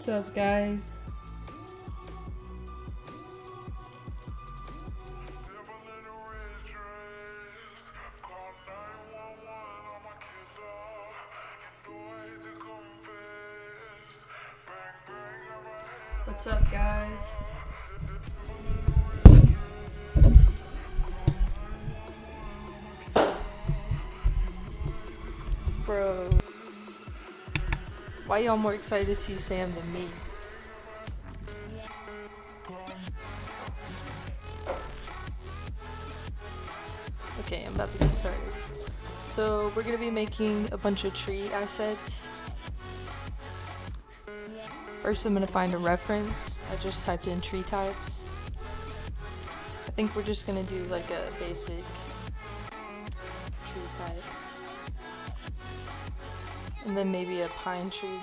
What's up, guys? What's up, guys? Bro, why y'all more excited to see Sam than me? Okay, I'm about to get started. So we're gonna be making a bunch of tree assets. First I'm gonna find a reference. I just typed in tree types. I think we're just gonna do like a basic tree type. And then maybe a pine tree.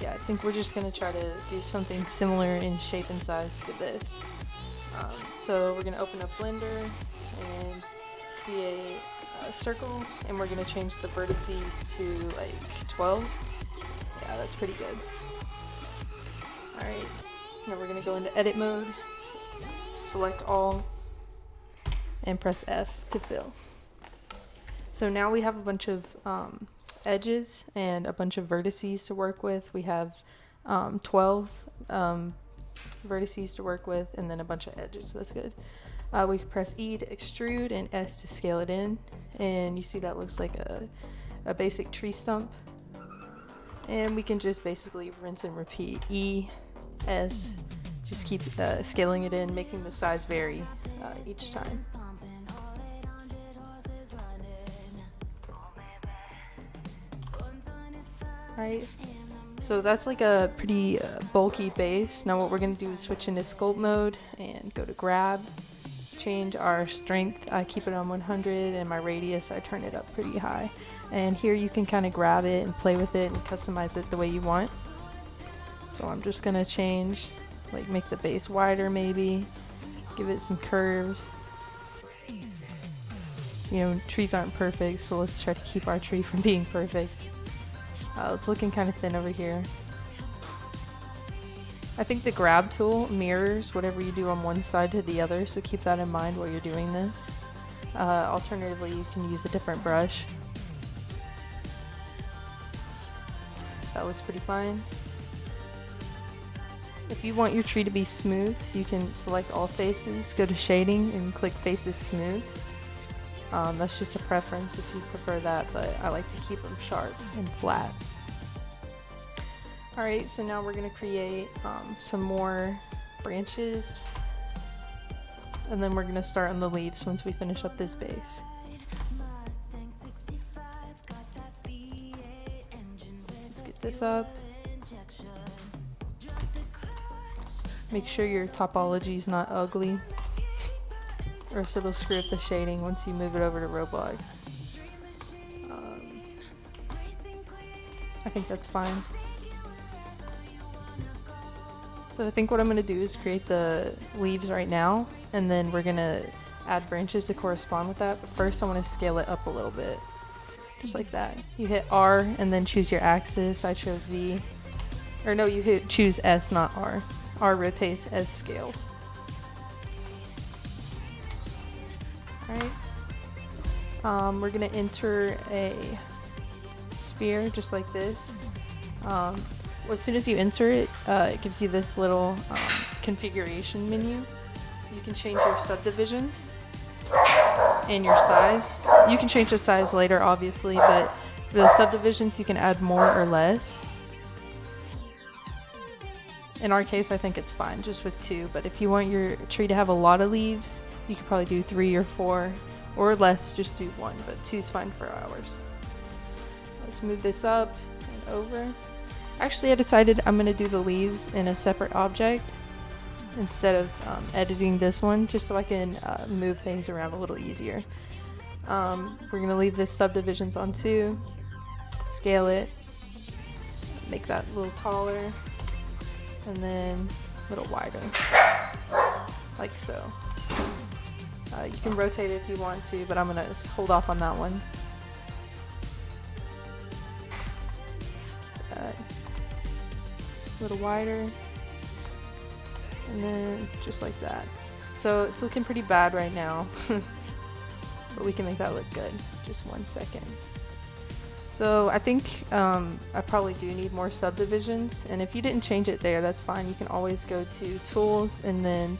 Yeah, I think we're just gonna try to do something similar in shape and size to this. So we're gonna open up Blender and create a circle, and we're gonna change the vertices to like 12. Yeah, that's pretty good. Alright, now we're gonna go into edit mode, select all, and press F to fill. So now we have a bunch of edges and a bunch of vertices to work with. We have 12 vertices to work with, and then a bunch of edges. That's good. We can press E to extrude and S to scale it in, and you see that looks like a basic tree stump. And we can just basically rinse and repeat. E, S, just keep scaling it in, making the size vary each time. Right, so that's like a pretty bulky base. Now what we're going to do is switch into sculpt mode and go to grab, change our strength. I keep it on 100, and my radius I turn it up pretty high. And here you can kind of grab it and play with it and customize it the way you want. So I'm just going to change, like make the base wider maybe, give it some curves. You know, trees aren't perfect, so let's try to keep our tree from being perfect. It's looking kind of thin over here. I think the grab tool mirrors whatever you do on one side to the other, so keep that in mind while you're doing this. Alternatively, you can use a different brush. That looks pretty fine. If you want your tree to be smooth, so you can select all faces, go to shading, and click faces smooth. That's just a preference if you prefer that, but I like to keep them sharp and flat. Alright, so now we're going to create some more branches, and then we're going to start on the leaves once we finish up this base. Let's get this up. Make sure your topology is not ugly, or else it'll screw up the shading once you move it over to Roblox. I think that's fine. So I think what I'm going to do is create the leaves right now, and then we're going to add branches to correspond with that. But first I want to scale it up a little bit, just like that. You hit R and then choose your axis. I chose Z. Or no, you choose S, not R. R rotates, S scales. Alright. We're going to enter a sphere just like this. As soon as you enter it, it gives you this little configuration menu. You can change your subdivisions and your size. You can change the size later, obviously, but for the subdivisions you can add more or less. In our case, I think it's fine just with 2, but if you want your tree to have a lot of leaves, you could probably do 3 or 4, or less, just do 1, but 2 is fine for ours. Let's move this up and over. Actually, I decided I'm going to do the leaves in a separate object instead of editing this one, just so I can move things around a little easier. We're going to leave this subdivisions on 2, scale it, make that a little taller, and then a little wider, like so. You can rotate it if you want to, but I'm going to hold off on that one. a little wider, and then just like that. So it's looking pretty bad right now, but we can make that look good. Just 1 second. So I think I probably do need more subdivisions, and if you didn't change it there, that's fine. You can always go to tools and then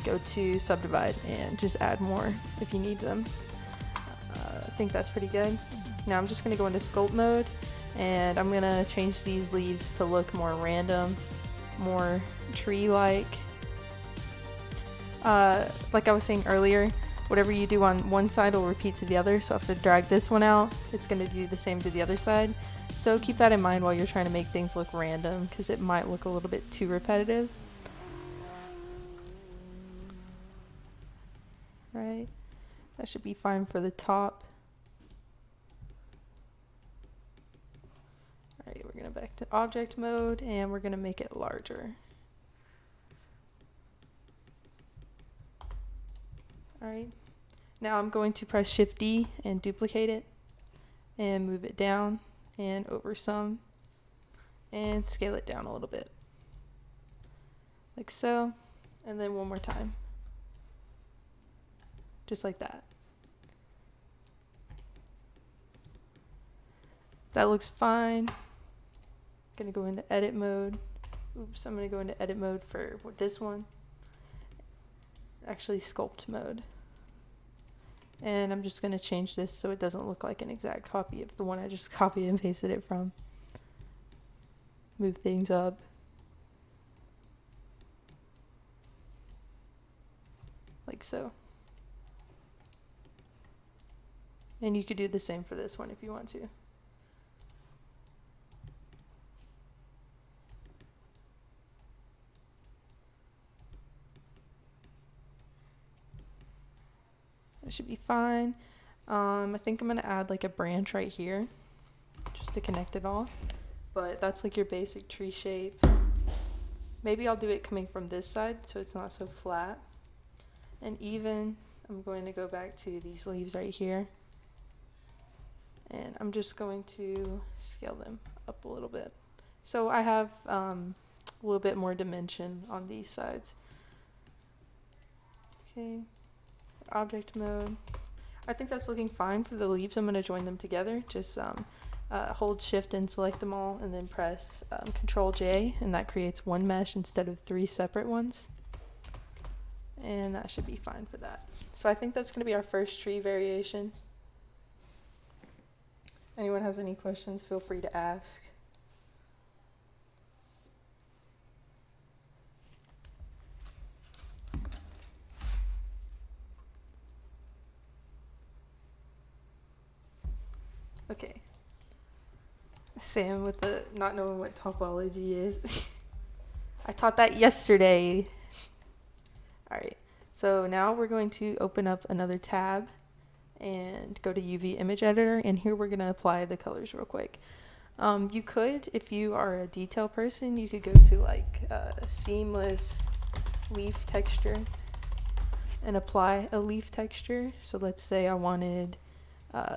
go to subdivide and just add more if you need them. I think that's pretty good. Now I'm just going to go into sculpt mode, and I'm going to change these leaves to look more random, more tree-like. Like I was saying earlier, whatever you do on one side will repeat to the other, so if I drag this one out, it's going to do the same to the other side. So keep that in mind while you're trying to make things look random, because it might look a little bit too repetitive. Right, that should be fine for the top. Alright, we're going to back to object mode, and we're going to make it larger. Alright, now I'm going to press Shift D and duplicate it and move it down and over some and scale it down a little bit. Like so, and then one more time. Just like that. That looks fine. I'm gonna go into edit mode. Oops, I'm gonna go into edit mode for this one. Actually sculpt mode. And I'm just going to change this so it doesn't look like an exact copy of the one I just copied and pasted it from. Move things up. Like so. And you could do the same for this one if you want to. That should be fine. I think I'm gonna add like a branch right here just to connect it all, but that's like your basic tree shape. Maybe I'll do it coming from this side so it's not so flat. And even I'm going to go back to these leaves right here, and I'm just going to scale them up a little bit so I have a little bit more dimension on these sides. Okay. Object mode. I think that's looking fine for the leaves. I'm going to join them together. Just hold shift and select them all, and then press Control J, and that creates one mesh instead of 3 separate ones. And that should be fine for that. So I think that's going to be our first tree variation. Anyone has any questions, feel free to ask. Okay. Sam with the not knowing what topology is. I taught that yesterday. Alright, so now we're going to open up another tab and go to UV image editor, and here we're going to apply the colors real quick. You could, if you are a detail person, you could go to like seamless leaf texture and apply a leaf texture. So let's say I wanted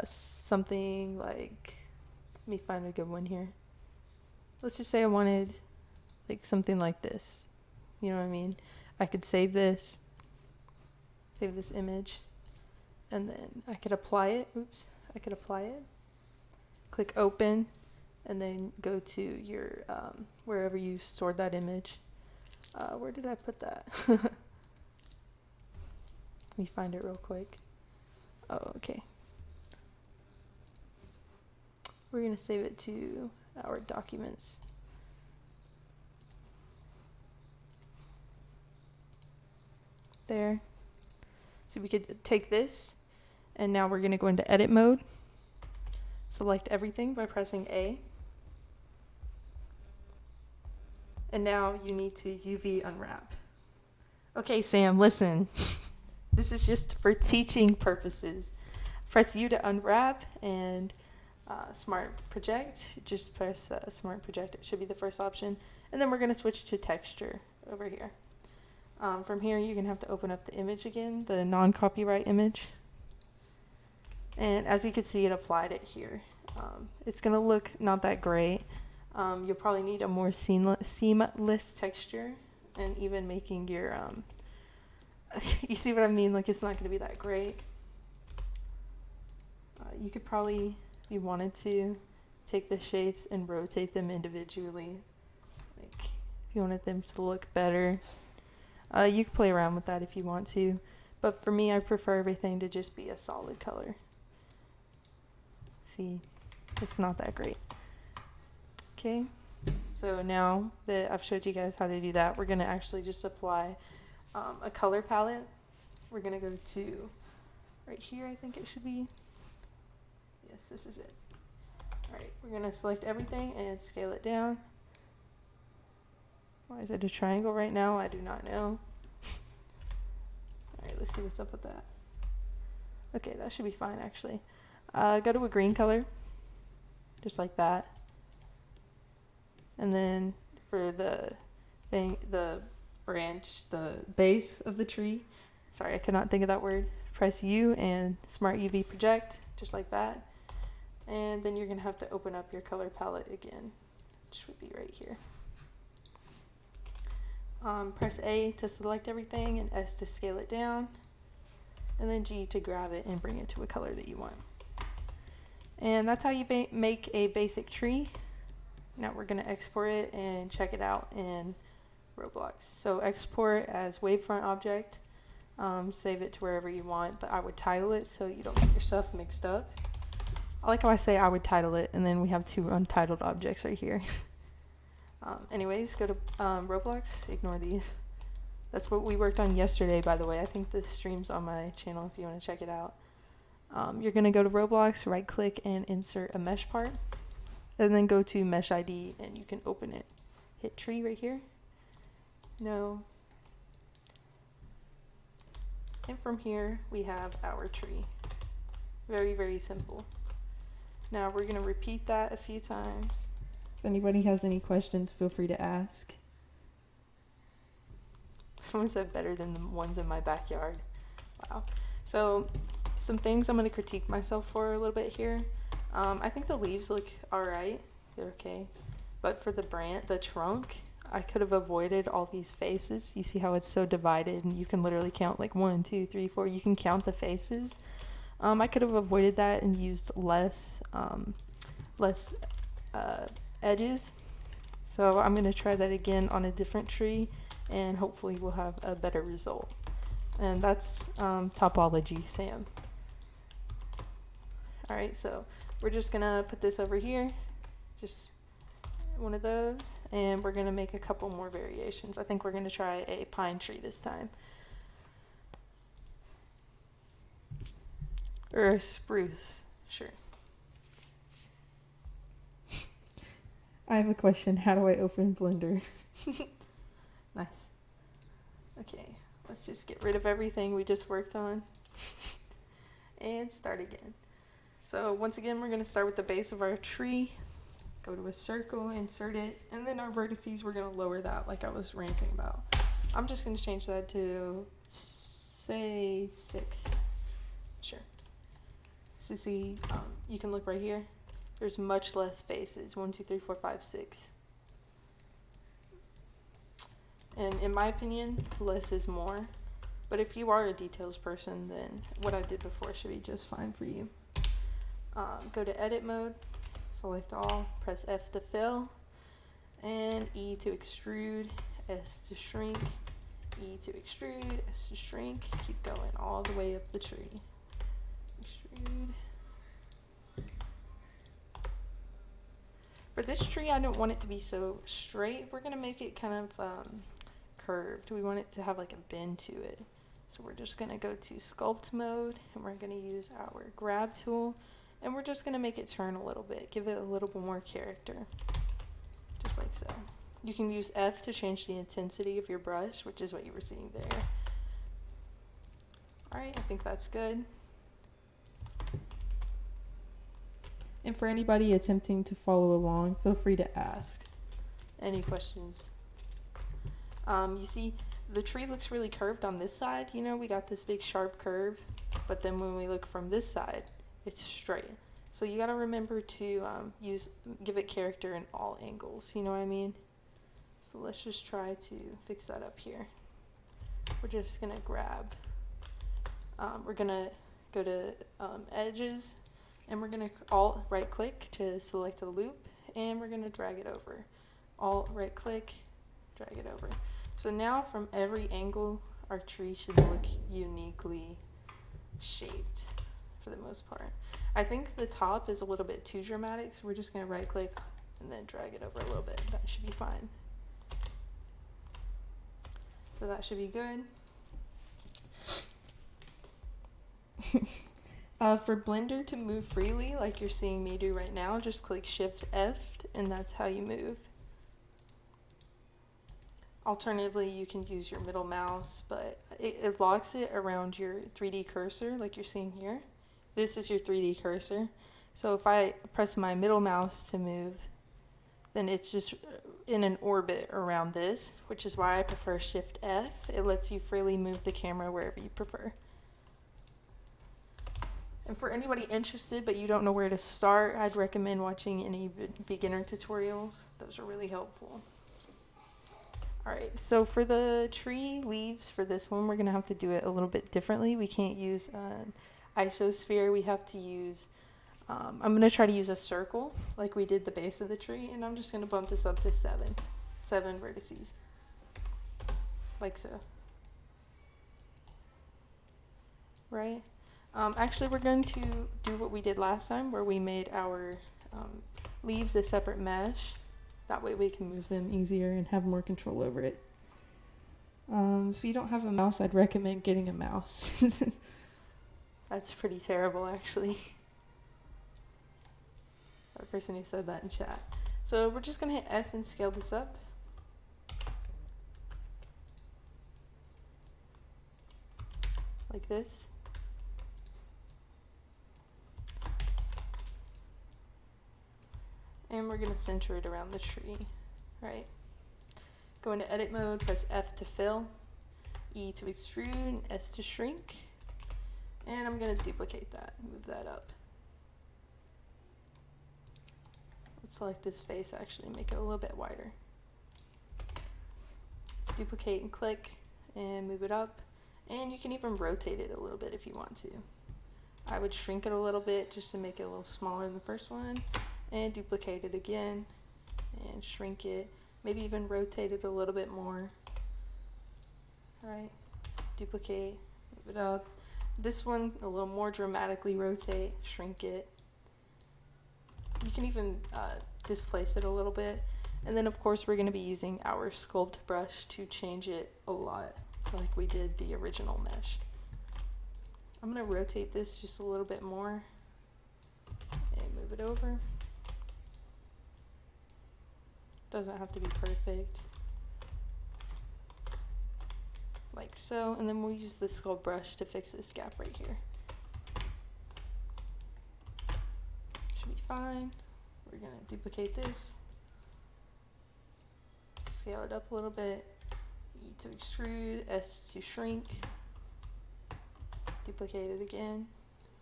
something like, let me find a good one here. Let's just say I wanted like something like this. You know what I mean? I could save this image, and then I could apply it. Oops, I could apply it. Click open, and then go to your wherever you stored that image. Where did I put that? Let me find it real quick. Oh, okay. We're going to save it to our documents. There. So we could take this, and now we're going to go into edit mode. Select everything by pressing A. And now you need to UV unwrap. Okay, Sam, listen. This is just for teaching purposes. Press U to unwrap, and Smart Project. Just press Smart Project. It should be the first option. And then we're going to switch to texture over here. From here, you're going to have to open up the image again, the non-copyright image. And as you can see, it applied it here. It's going to look not that great. You'll probably need a more seamless texture, and even making your, you see what I mean? Like, it's not going to be that great. You could probably, if you wanted to, take the shapes and rotate them individually. Like, if you wanted them to look better, you could play around with that if you want to. But for me, I prefer everything to just be a solid color. See, it's not that great. Okay, so now that I've showed you guys how to do that, we're going to actually just apply a color palette. We're going to go to right here, I think it should be. Yes, this is it. Alright, we're going to select everything and scale it down. Why is it a triangle right now? I do not know. Alright, let's see what's up with that. Okay, that should be fine actually. Go to a green color, just like that. And then for the branch, the base of the tree, sorry, I cannot think of that word, press U and Smart UV project, just like that. And then you're going to have to open up your color palette again, which would be right here. Press A to select everything and S to scale it down, and then G to grab it and bring it to a color that you want. And that's how you make a basic tree. Now we're going to export it and check it out in Roblox. So export as wavefront object, save it to wherever you want, but I would title it so you don't get your stuff mixed up. I like how I say I would title it, and then we have two untitled objects right here. Anyways, go to Roblox, ignore these. That's what we worked on yesterday, by the way. I think this stream's on my channel if you want to check it out. You're going to go to Roblox, right click and insert a mesh part, and then go to mesh ID and you can open it. Hit tree right here. No. And from here we have our tree. Very, very simple. Now we're going to repeat that a few times. If anybody has any questions, feel free to ask. Someone said better than the ones in my backyard. Wow. So some things I'm going to critique myself for a little bit here. I think the leaves look alright. They're okay. But for the trunk, I could have avoided all these faces. You see how it's so divided, and you can literally count like 1, 2, 3, 4. You can count the faces. I could have avoided that and used less edges. So I'm going to try that again on a different tree, and hopefully we'll have a better result. And that's topology, Sam. Alright, so we're just going to put this over here, just one of those, and we're going to make a couple more variations. I think we're going to try a pine tree this time. Or a spruce, sure. I have a question. How do I open Blender? Nice. Okay, let's just get rid of everything we just worked on and start again. So once again, we're going to start with the base of our tree. Go to a circle, insert it, and then our vertices, we're going to lower that like I was ranting about. I'm just going to change that to, say, 6. Sure. So see, you can look right here. There's much less faces. 1, 2, 3, 4, 5, 6. And in my opinion, less is more. But if you are a details person, then what I did before should be just fine for you. Go to edit mode, select all, press F to fill, and E to extrude, S to shrink, E to extrude, S to shrink. Keep going all the way up the tree. Extrude. For this tree, I don't want it to be so straight. We're going to make it kind of curved. We want it to have like a bend to it. So we're just going to go to sculpt mode, and we're going to use our grab tool, and we're just going to make it turn a little bit, give it a little bit more character, just like so. You can use F to change the intensity of your brush, which is what you were seeing there. Alright, I think that's good. And for anybody attempting to follow along, feel free to ask any questions. You see, the tree looks really curved on this side. You know, we got this big sharp curve, but then when we look from this side, it's straight. So you gotta remember to give it character in all angles, you know what I mean? So let's just try to fix that up here. We're just gonna grab, we're gonna go to edges, and we're gonna alt right click to select a loop, and we're gonna drag it over. Alt right click, drag it over. So now from every angle, our tree should look uniquely shaped for the most part. I think the top is a little bit too dramatic, so we're just gonna right click and then drag it over a little bit. That should be fine. So that should be good. For Blender to move freely, like you're seeing me do right now, just click Shift F, and that's how you move. Alternatively, you can use your middle mouse, but it locks it around your 3D cursor, like you're seeing here. This is your 3D cursor. So if I press my middle mouse to move, then it's just in an orbit around this, which is why I prefer Shift F. It lets you freely move the camera wherever you prefer. And for anybody interested but you don't know where to start, I'd recommend watching any beginner tutorials. Those are really helpful. Alright, so for the tree leaves for this one, we're going to have to do it a little bit differently. We can't use an isosphere. We have to use, I'm going to try to use a circle like we did the base of the tree, and I'm just going to bump this up to 7 vertices, like so. Right? Actually, we're going to do what we did last time, where we made our leaves a separate mesh. That way we can move them easier and have more control over it. If you don't have a mouse, I'd recommend getting a mouse. That's pretty terrible, actually. The person who said that in chat. So we're just going to hit S and scale this up. Like this. And we're going to center it around the tree, right? Go into edit mode, press F to fill, E to extrude, and S to shrink. And I'm going to duplicate that, move that up. Let's select this face, actually make it a little bit wider. Duplicate and click, and move it up. And you can even rotate it a little bit if you want to. I would shrink it a little bit just to make it a little smaller than the first one. And duplicate it again and shrink it, maybe even rotate it a little bit more. Alright, duplicate, move it up. This one a little more dramatically rotate, shrink it. You can even displace it a little bit. And then of course we're going to be using our sculpt brush to change it a lot, like we did the original mesh. I'm going to rotate this just a little bit more and move it over. Doesn't have to be perfect. Like so, and then we'll use the sculpt brush to fix this gap right here. Should be fine. We're gonna duplicate this, scale it up a little bit, E to extrude, S to shrink, duplicate it again,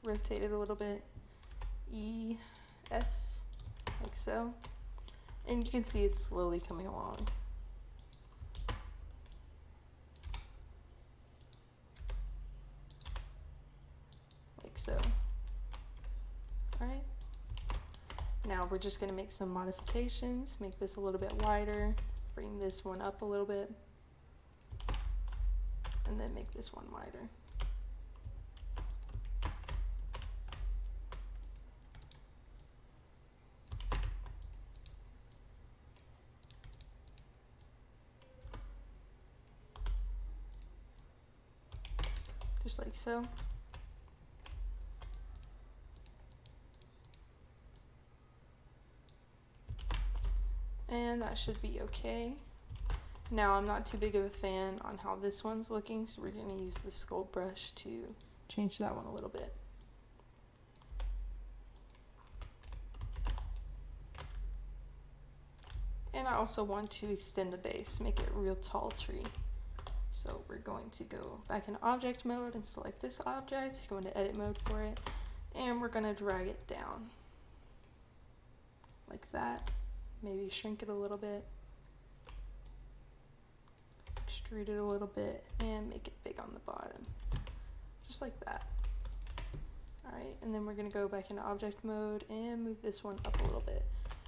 rotate it a little bit, E, S, like so. And you can see it's slowly coming along. Like so. Alright. Now we're just going to make some modifications. Make this a little bit wider. Bring this one up a little bit. And then make this one wider. Just like so. And that should be okay. Now I'm not too big of a fan on how this one's looking, so we're going to use the sculpt brush to change that one a little bit. And I also want to extend the base, make it a real tall tree. So we're going to go back in object mode and select this object, go into edit mode for it, and we're going to drag it down. like that. Maybe shrink it a little bit, extrude it a little bit, and make it big on the bottom, just like that. Alright, and then we're going to go back into object mode and move this one up a little bit.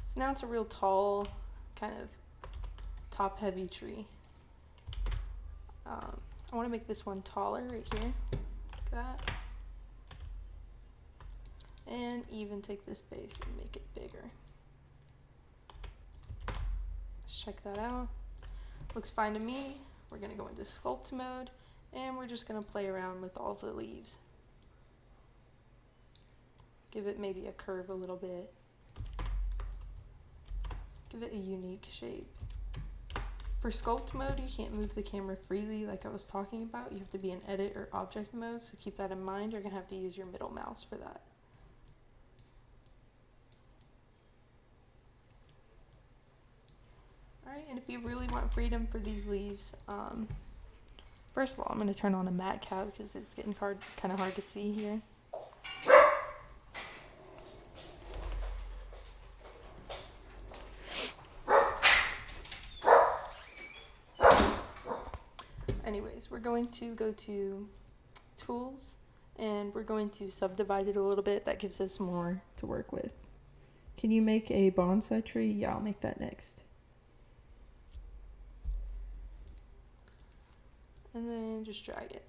So now it's a real tall, kind of top heavy tree. I want to make this one taller right here, like that. And even take this base and make it bigger. Let's check that out. Looks fine to me. We're going to go into sculpt mode and we're just going to play around with all the leaves. Give it maybe a curve a little bit. Give it a unique shape. For sculpt mode, you can't move the camera freely like I was talking about. You have to be in edit or object mode, so keep that in mind. You're gonna have to use your middle mouse for that. Alright, and if you really want freedom for these leaves, first of all, I'm gonna turn on a matte cap because it's getting kind of hard to see here. Anyways, we're going to go to tools and we're going to subdivide it a little bit. That gives us more to work with. Can you make a bonsai tree? Yeah, I'll make that next. And then just drag it.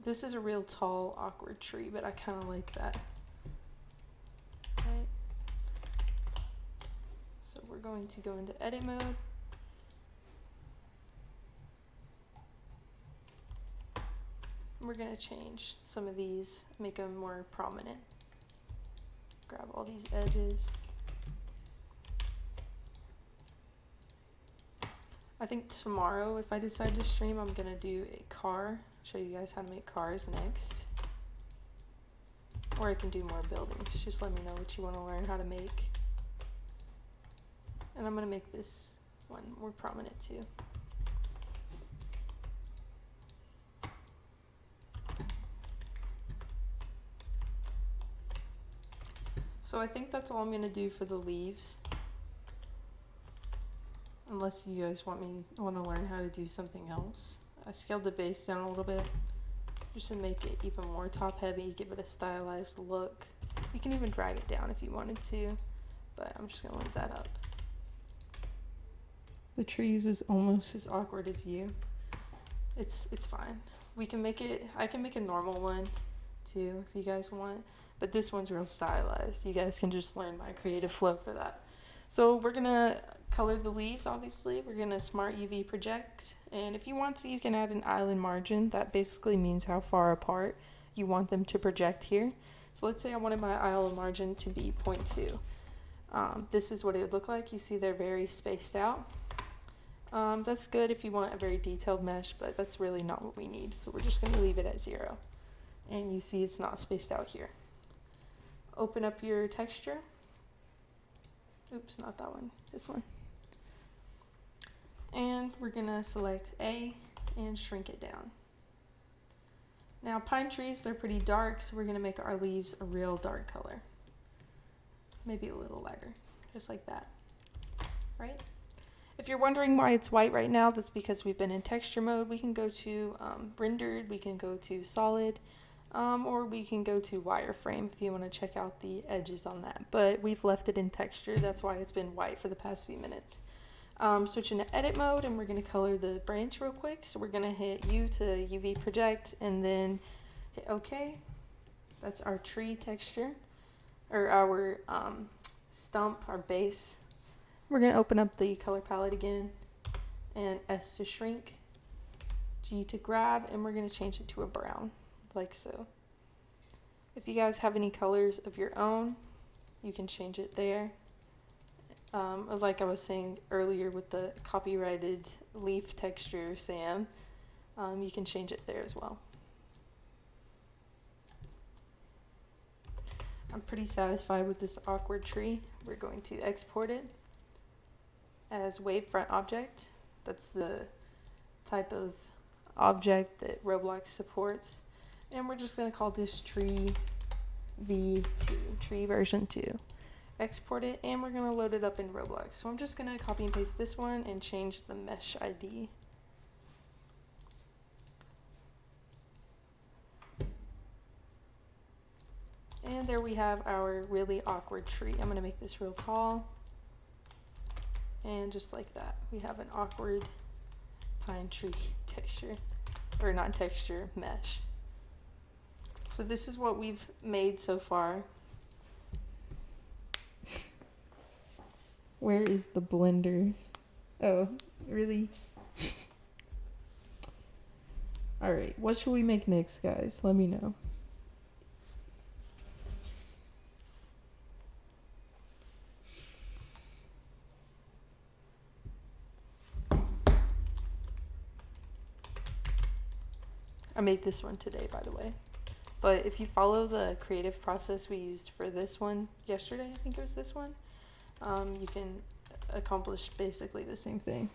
This is a real tall, awkward tree, but I kind of like that. Right. So we're going to go into edit mode. We're going to change some of these, make them more prominent. Grab all these edges. I think tomorrow, if I decide to stream, I'm going to do a car. Show you guys how to make cars next. Or I can do more buildings. Just let me know what you want to learn how to make. And I'm going to make this one more prominent too. So I think that's all I'm going to do for the leaves. Unless you guys want to learn how to do something else. I scaled the base down a little bit just to make it even more top heavy, give it a stylized look. You can even drag it down if you wanted to, but I'm just going to leave that up. The trees is almost as awkward as you. It's fine. We can make it, I can make a normal one too if you guys want. But this one's real stylized. You guys can just learn my creative flow for that. So we're going to color the leaves, obviously. We're going to smart UV project. And if you want to, you can add an island margin. That basically means how far apart you want them to project here. So let's say I wanted my island margin to be 0.2. This is what it would look like. You see they're very spaced out. That's good if you want a very detailed mesh, but that's really not what we need. So we're just going to leave it at 0. And you see it's not spaced out here. Open up your texture. Oops, not that one, this one. And we're gonna select A and shrink it down. Now pine trees, they're pretty dark, so we're gonna make our leaves a real dark color. Maybe a little lighter, just like that, right? If you're wondering why it's white right now, that's because we've been in texture mode. We can go to rendered, we can go to solid, or we can go to wireframe if you want to check out the edges on that. But we've left it in texture, that's why it's been white for the past few minutes. Switch into edit mode and we're going to color the branch real quick. So we're going to hit U to UV project and then hit OK. That's our tree texture, or our stump, our base. We're going to open up the color palette again and S to shrink, G to grab, and we're going to change it to a brown, like so. If you guys have any colors of your own, you can change it there. Like I was saying earlier with the copyrighted leaf texture, Sam, you can change it there as well. I'm pretty satisfied with this awkward tree. We're going to export it as wavefront object. That's the type of object that Roblox supports. And we're just going to call this tree v2, tree version 2. Export it, and we're gonna load it up in Roblox. So I'm just gonna copy and paste this one and change the mesh ID. And there we have our really awkward tree. I'm gonna make this real tall. And just like that, we have an awkward pine tree texture, or not texture, mesh. So this is what we've made so far. Where is the blender? Oh, really? All right, what should we make next, guys? Let me know. I made this one today, by the way. But if you follow the creative process we used for this one yesterday, I think it was this one, you can accomplish basically the same thing.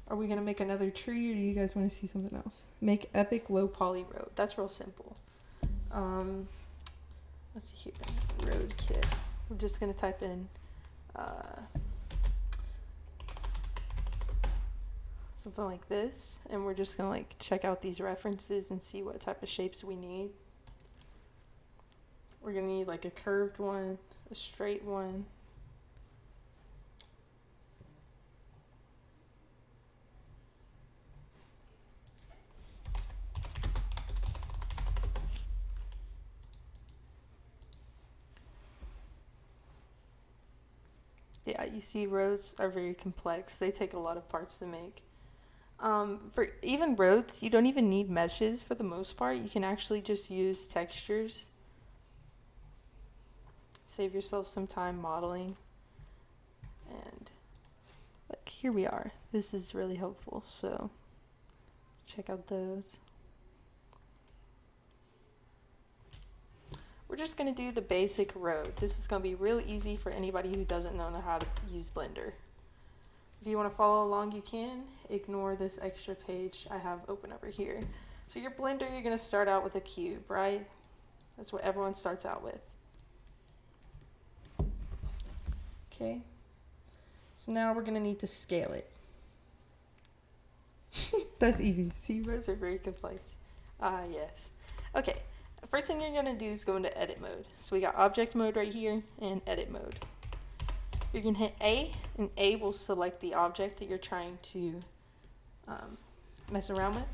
Are we gonna make another tree, or do you guys want to see something else? Make epic low poly road. That's real simple. Let's see here, road kit. We're just gonna type in something like this, and we're just gonna like check out these references and see what type of shapes we need. We're gonna need like a curved one, a straight one, yeah, you see roads are very complex. They take a lot of parts to make. For even roads, you don't even need meshes for the most part. You can actually just use textures. Save yourself some time modeling. And like here we are. This is really helpful. So check out those. We're just going to do the basic road. This is going to be really easy for anybody who doesn't know how to use Blender. If you want to follow along, you can. Ignore this extra page I have open over here. So your Blender, you're going to start out with a cube, right? That's what everyone starts out with. Okay. So now we're going to need to scale it. That's easy. See, roads are very complex. Yes. Okay. First thing you're going to do is go into edit mode. So we got object mode right here and edit mode. You're going to hit A, and A will select the object that you're trying to mess around with.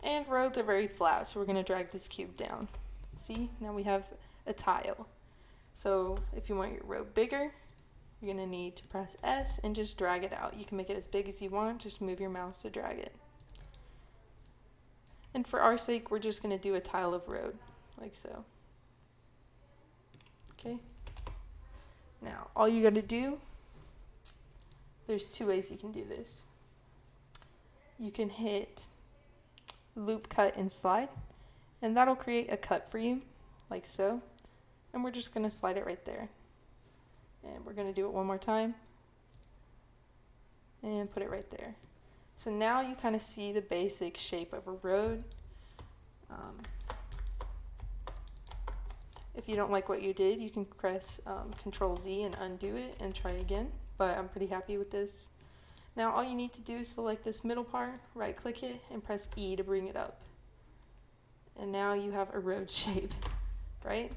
And roads are very flat, so we're going to drag this cube down. See, now we have a tile. So if you want your road bigger, you're going to need to press S and just drag it out. You can make it as big as you want, just move your mouse to drag it. And for our sake, we're just going to do a tile of road, like so. Okay. Now, all you got to do, there's two ways you can do this. You can hit loop, cut, and slide, and that'll create a cut for you, like so. And we're just going to slide it right there. And we're going to do it one more time. And put it right there. So now you kind of see the basic shape of a road. If you don't like what you did, you can press Control Z and undo it and try again. But I'm pretty happy with this. Now all you need to do is select this middle part, right click it, and press E to bring it up. And now you have a road shape, right?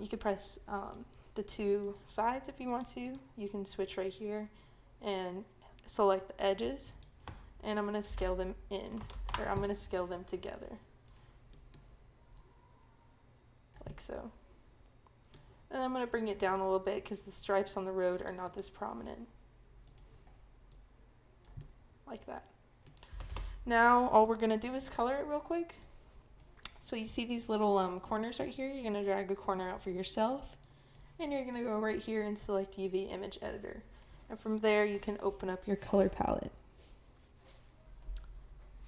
You can press the two sides if you want to. You can switch right here and select the edges. And I'm going to scale them in, or I'm going to scale them together. Like so. And I'm going to bring it down a little bit because the stripes on the road are not this prominent. Like that. Now all we're going to do is color it real quick. So you see these little corners right here? You're going to drag a corner out for yourself. And you're going to go right here and select UV Image Editor. And from there you can open up your color palette.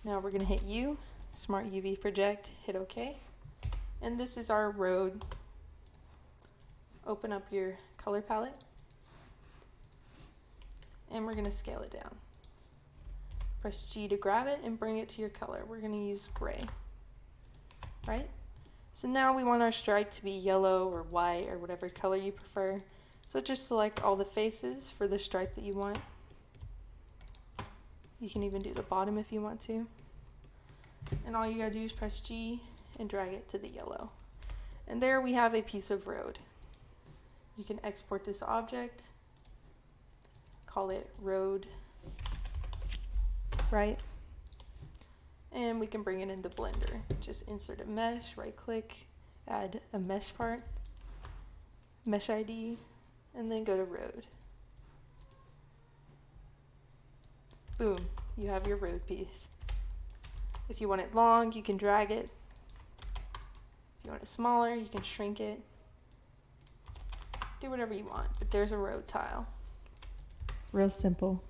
Now we're going to hit U, Smart UV Project, hit OK. And this is our road. Open up your color palette. And we're going to scale it down. Press G to grab it and bring it to your color. We're going to use gray, right? So now we want our stripe to be yellow or white or whatever color you prefer. So just select all the faces for the stripe that you want. You can even do the bottom if you want to. And all you gotta do is press G and drag it to the yellow. And there we have a piece of road. You can export this object, call it road, right? And we can bring it into Blender. Just insert a mesh, right click, add a mesh part, mesh ID, and then go to road. Boom, you have your road piece. If you want it long, you can drag it. If you want it smaller, you can shrink it. Do whatever you want, but there's a road tile. Real simple.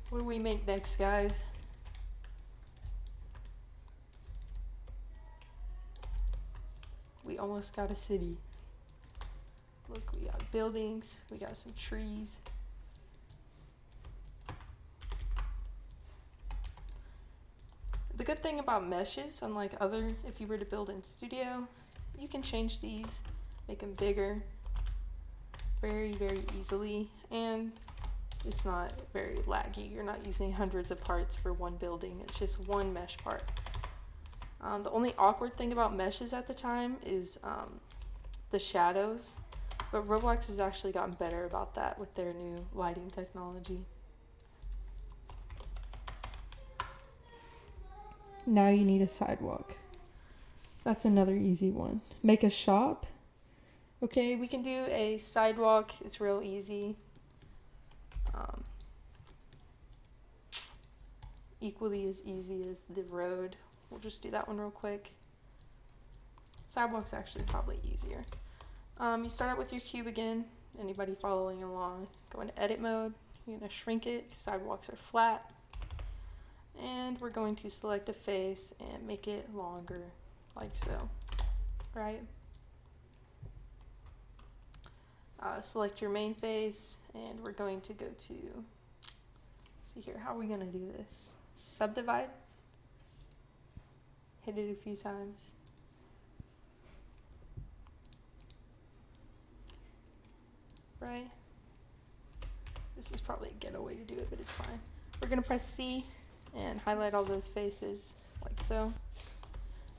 What do we make next, guys? We almost got a city. Look, we got buildings, we got some trees. The good thing about meshes, unlike other, if you were to build in Studio, you can change these, make them bigger very, very easily, and it's not very laggy. You're not using hundreds of parts for one building. It's just one mesh part. The only awkward thing about meshes at the time is the shadows, but Roblox has actually gotten better about that with their new lighting technology. Now you need a sidewalk. That's another easy one. Make a shop. Okay, we can do a sidewalk. It's real easy. Equally as easy as the road. We'll just do that one real quick. Sidewalk's actually probably easier. You start out with your cube again. Anybody following along, go into edit mode. You're going to shrink it. Sidewalks are flat. And we're going to select a face and make it longer, like so, right? Select your main face, and we're going to go to, see here, how are we going to do this? Subdivide. Hit it a few times. Right? This is probably a ghetto way to do it, but it's fine. We're going to press C and highlight all those faces, like so.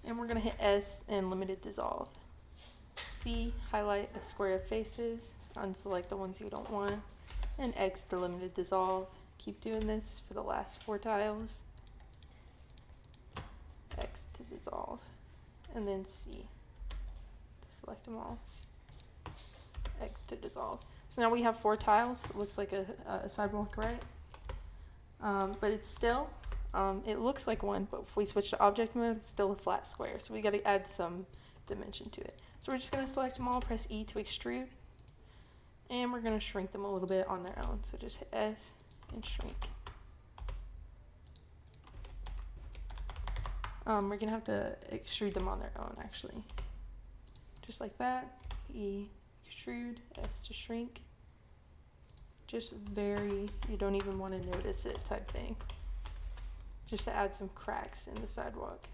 And we're going to hit S and limited dissolve. C, highlight a square of faces, unselect the ones you don't want, and X to limited dissolve. Keep doing this for the last 4 tiles. X to dissolve, and then C to select them all. X to dissolve. So now we have 4 tiles. It looks like a sidewalk, right? But it's still, it looks like one, but if we switch to object mode, it's still a flat square. So we got to add some dimension to it. So we're just going to select them all, press E to extrude, and we're going to shrink them a little bit on their own. So just hit S and shrink. We're going to have to extrude them on their own, actually. Just like that. E, extrude, S to shrink. Just very, you don't even want to notice it type thing. Just to add some cracks in the sidewalk.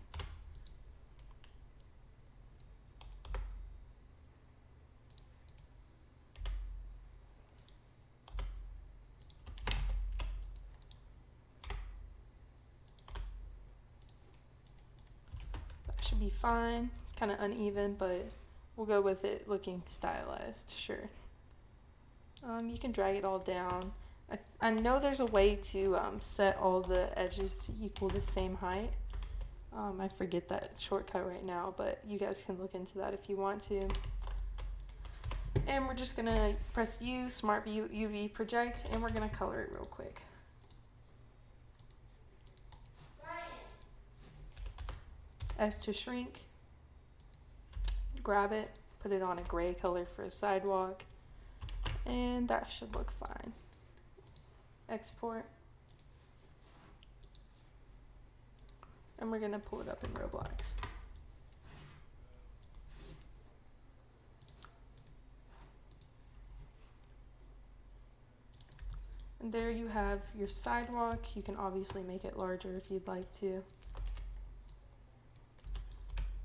That should be fine. It's kind of uneven, but we'll go with it looking stylized, sure. You can drag it all down. I know there's a way to set all the edges to equal the same height. I forget that shortcut right now, but you guys can look into that if you want to. And we're just going to press U, Smart View, UV, Project, and we're going to color it real quick. S to shrink. Grab it, put it on a gray color for a sidewalk. And that should look fine. Export. And we're going to pull it up in Roblox. And there you have your sidewalk. You can obviously make it larger if you'd like to.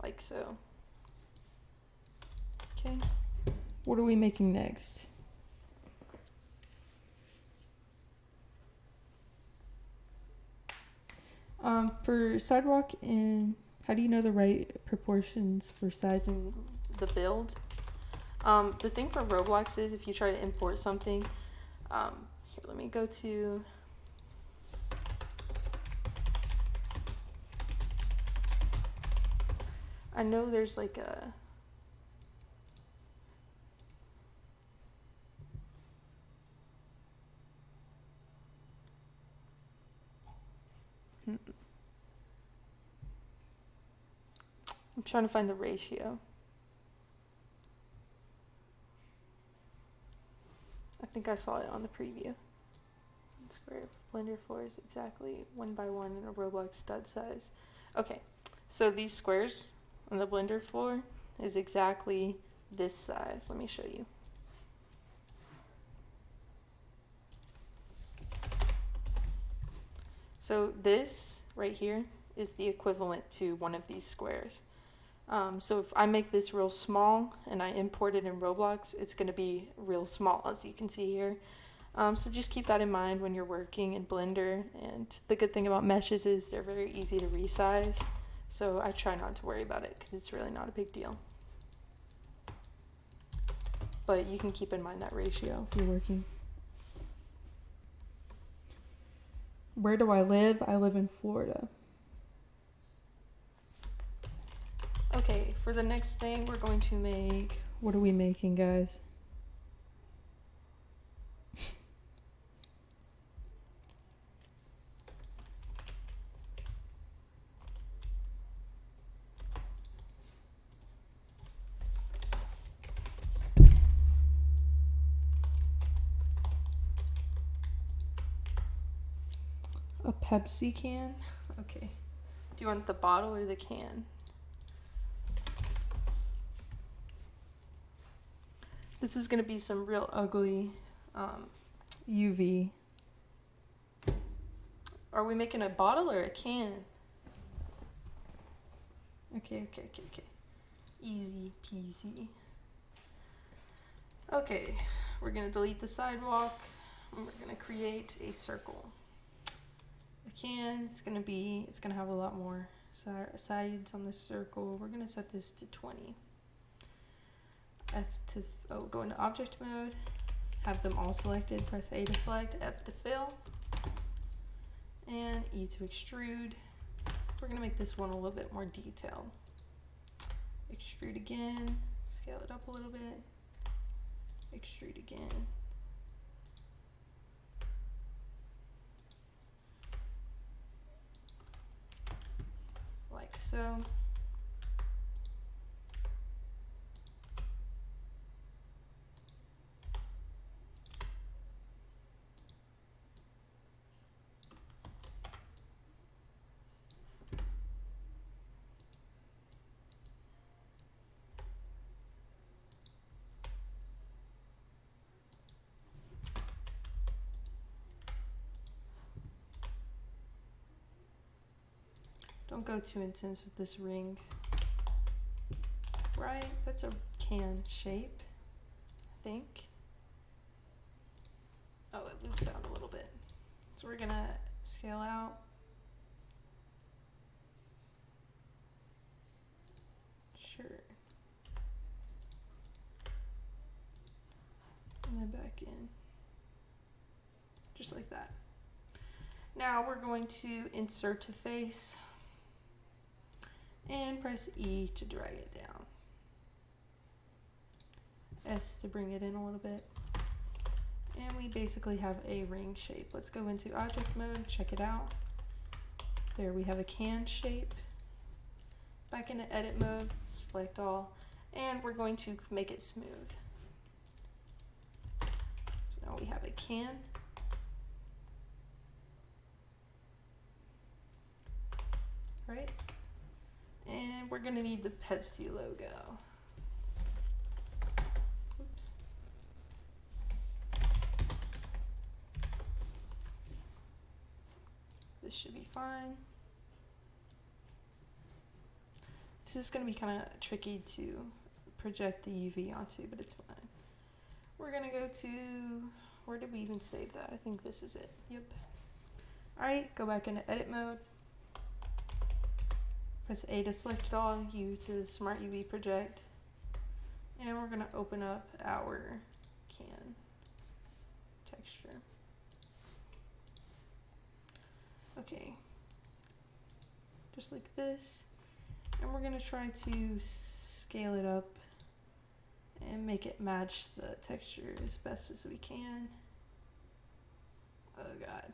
Like so. Okay. What are we making next? For sidewalk, and how do you know the right proportions for sizing the build? The thing for Roblox is if you try to import something, here, let me go to, I know there's like a, I'm trying to find the ratio. I think I saw it on the preview. Square Blender floor is exactly 1 by 1 in a Roblox stud size. Okay, so these squares on the Blender floor is exactly this size. Let me show you. So this right here is the equivalent to one of these squares. So if I make this real small and I import it in Roblox, it's going to be real small, as you can see here. So just keep that in mind when you're working in Blender. And the good thing about meshes is they're very easy to resize. So I try not to worry about it because it's really not a big deal. But you can keep in mind that ratio if you're working. Where do I live? I live in Florida. Okay, for the next thing, we're going to make, what are we making, guys? A Pepsi can? Okay. Do you want the bottle or the can? This is going to be some real ugly UV. Are we making a bottle or a can? Okay. Easy peasy. Okay, we're going to delete the sidewalk and we're going to create a circle. A can, it's going to have a lot more sides on this circle. We're going to set this to 20. Go into object mode, have them all selected, press A to select, F to fill, and E to extrude. We're gonna make this one a little bit more detailed. Extrude again, scale it up a little bit, extrude again. Like so. Don't go too intense with this ring. Right? That's a can shape, I think. Oh, it loops out a little bit. So we're gonna scale out. Sure. And then back in. Just like that. Now we're going to insert to face. And press E to drag it down. S to bring it in a little bit. And we basically have a ring shape. Let's go into object mode, check it out. There we have a can shape. Back into edit mode, select all, and we're going to make it smooth. So now we have a can. Right? And we're gonna need the Pepsi logo. Oops. fine. This is going to be kind of tricky to project the UV onto, but it's fine. We're going to go to, where did we even save that? I think this is it. Yep. Alright, go back into edit mode. Press A to select it all, U to Smart UV project. And we're going to open up our can texture. Okay. Just like this. And we're going to try to scale it up and make it match the texture as best as we can. Oh god.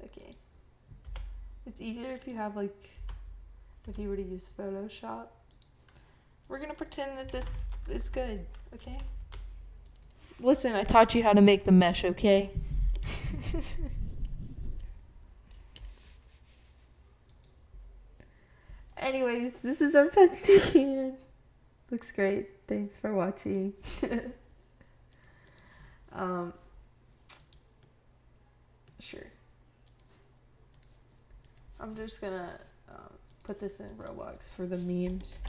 Okay. It's easier if you have if you were to use Photoshop. We're gonna pretend that this is good, okay? Listen, I taught you how to make the mesh, okay? Anyways, this is our Pepsi can. Looks great. Thanks for watching. Sure. I'm just gonna put this in Roblox for the memes.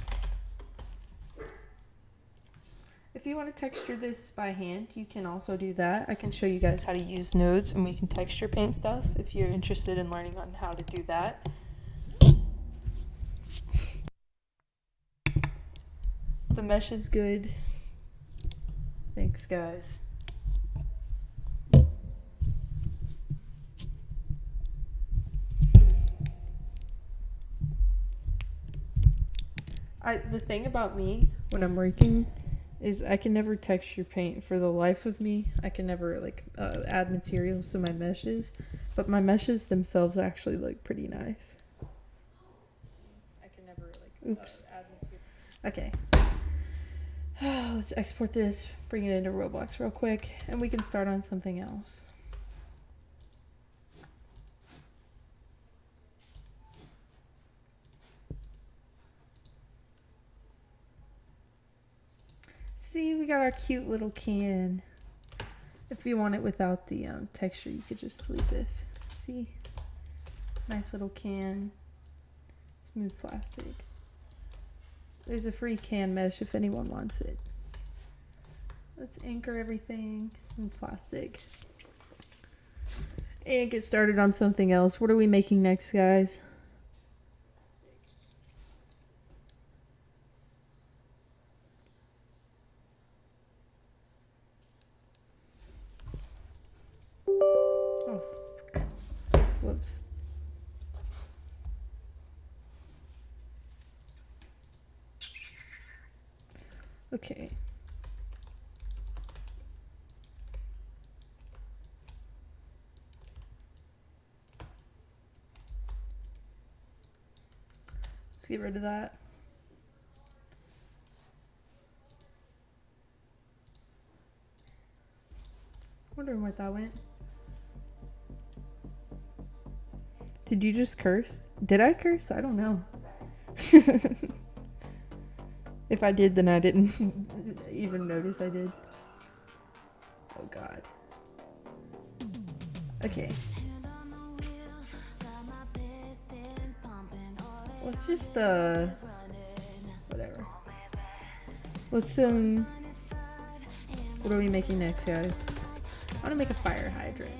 If you want to texture this by hand, you can also do that. I can show you guys how to use nodes and we can texture paint stuff if you're interested in learning on how to do that. The mesh is good. Thanks, guys. The thing about me when I'm working is I can never texture paint for the life of me. I can never add materials to my meshes, but my meshes themselves actually look pretty nice. I can never add materials. Okay. Let's export this, bring it into Roblox real quick, and we can start on something else. See, we got our cute little can. If you want it without the texture, you could just delete this. See? Nice little can. Smooth plastic. There's a free can mesh if anyone wants it. Let's anchor everything. Smooth plastic. And get started on something else. What are we making next, guys? Oh, whoops. Okay. Let's get rid of that. Wondering where that went. Did you just curse? Did I curse? I don't know. If I did, then I didn't even notice I did. Oh god. Okay. Let's just whatever. Let's what are we making next, guys? I want to make a fire hydrant.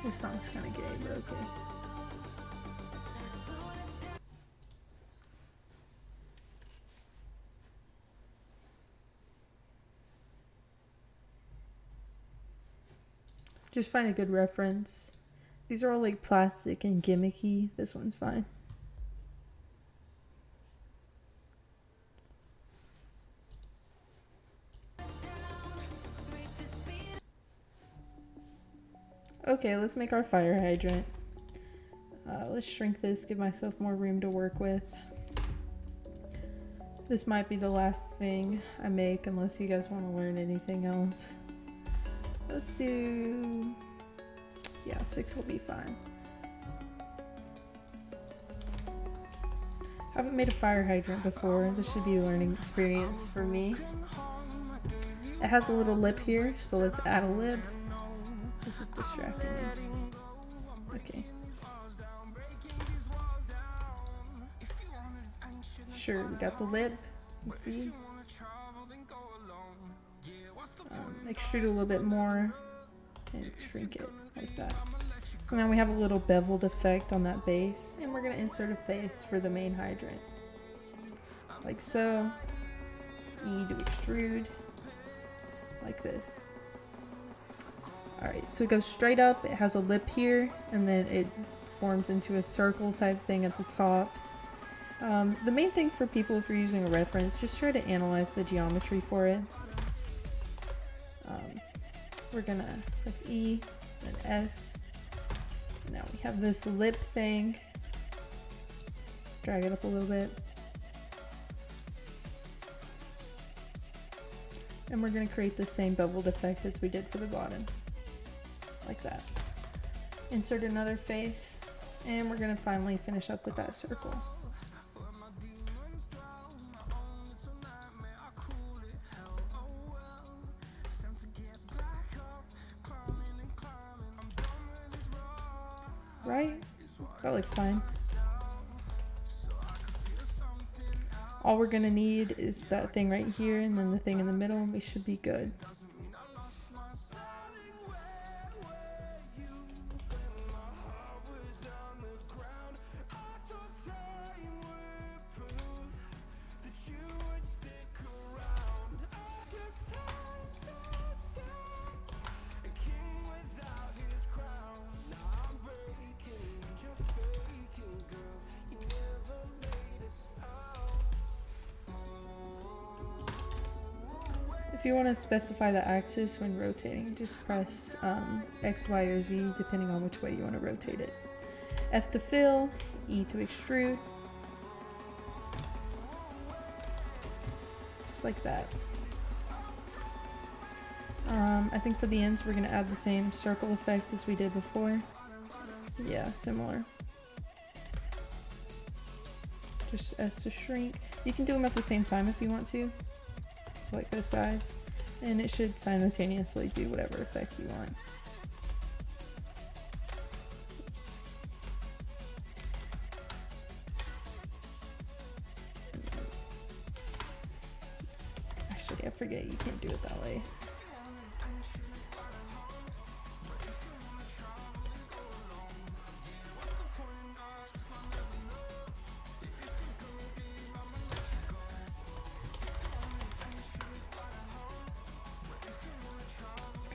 This song's kind of gay, but okay. Just find a good reference. These are all like plastic and gimmicky. This one's fine. Okay, let's make our fire hydrant. Let's shrink this, give myself more room to work with. This might be the last thing I make unless you guys want to learn anything else. Let's do... Yeah, 6 will be fine. Haven't made a fire hydrant before. This should be a learning experience for me. It has a little lip here, so let's add a lip. This is distracting me. Okay. Sure, we got the lip. You see? Extrude a little bit more and shrink it like that. So now we have a little beveled effect on that base, and we're going to insert a face for the main hydrant. Like so. E to extrude. Like this. Alright, so it goes straight up, it has a lip here, and then it forms into a circle type thing at the top. The main thing for people, if you're using a reference, just try to analyze the geometry for it. We're gonna press E, then S. Now we have this lip thing. Drag it up a little bit. And we're going to create the same beveled effect as we did for the bottom. Like that. Insert another face. And we're going to finally finish up with that circle. Right? That looks fine. All we're gonna need is that thing right here and then the thing in the middle, and we should be good. If you want to specify the axis when rotating, just press X, Y, or Z depending on which way you want to rotate it. F to fill, E to extrude. Just like that. I think for the ends we're going to add the same circle effect as we did before. Yeah, similar. Just S to shrink. You can do them at the same time if you want to. Select those sides, and it should simultaneously do whatever effect you want. Oops. Actually, I forget you can't do it that way.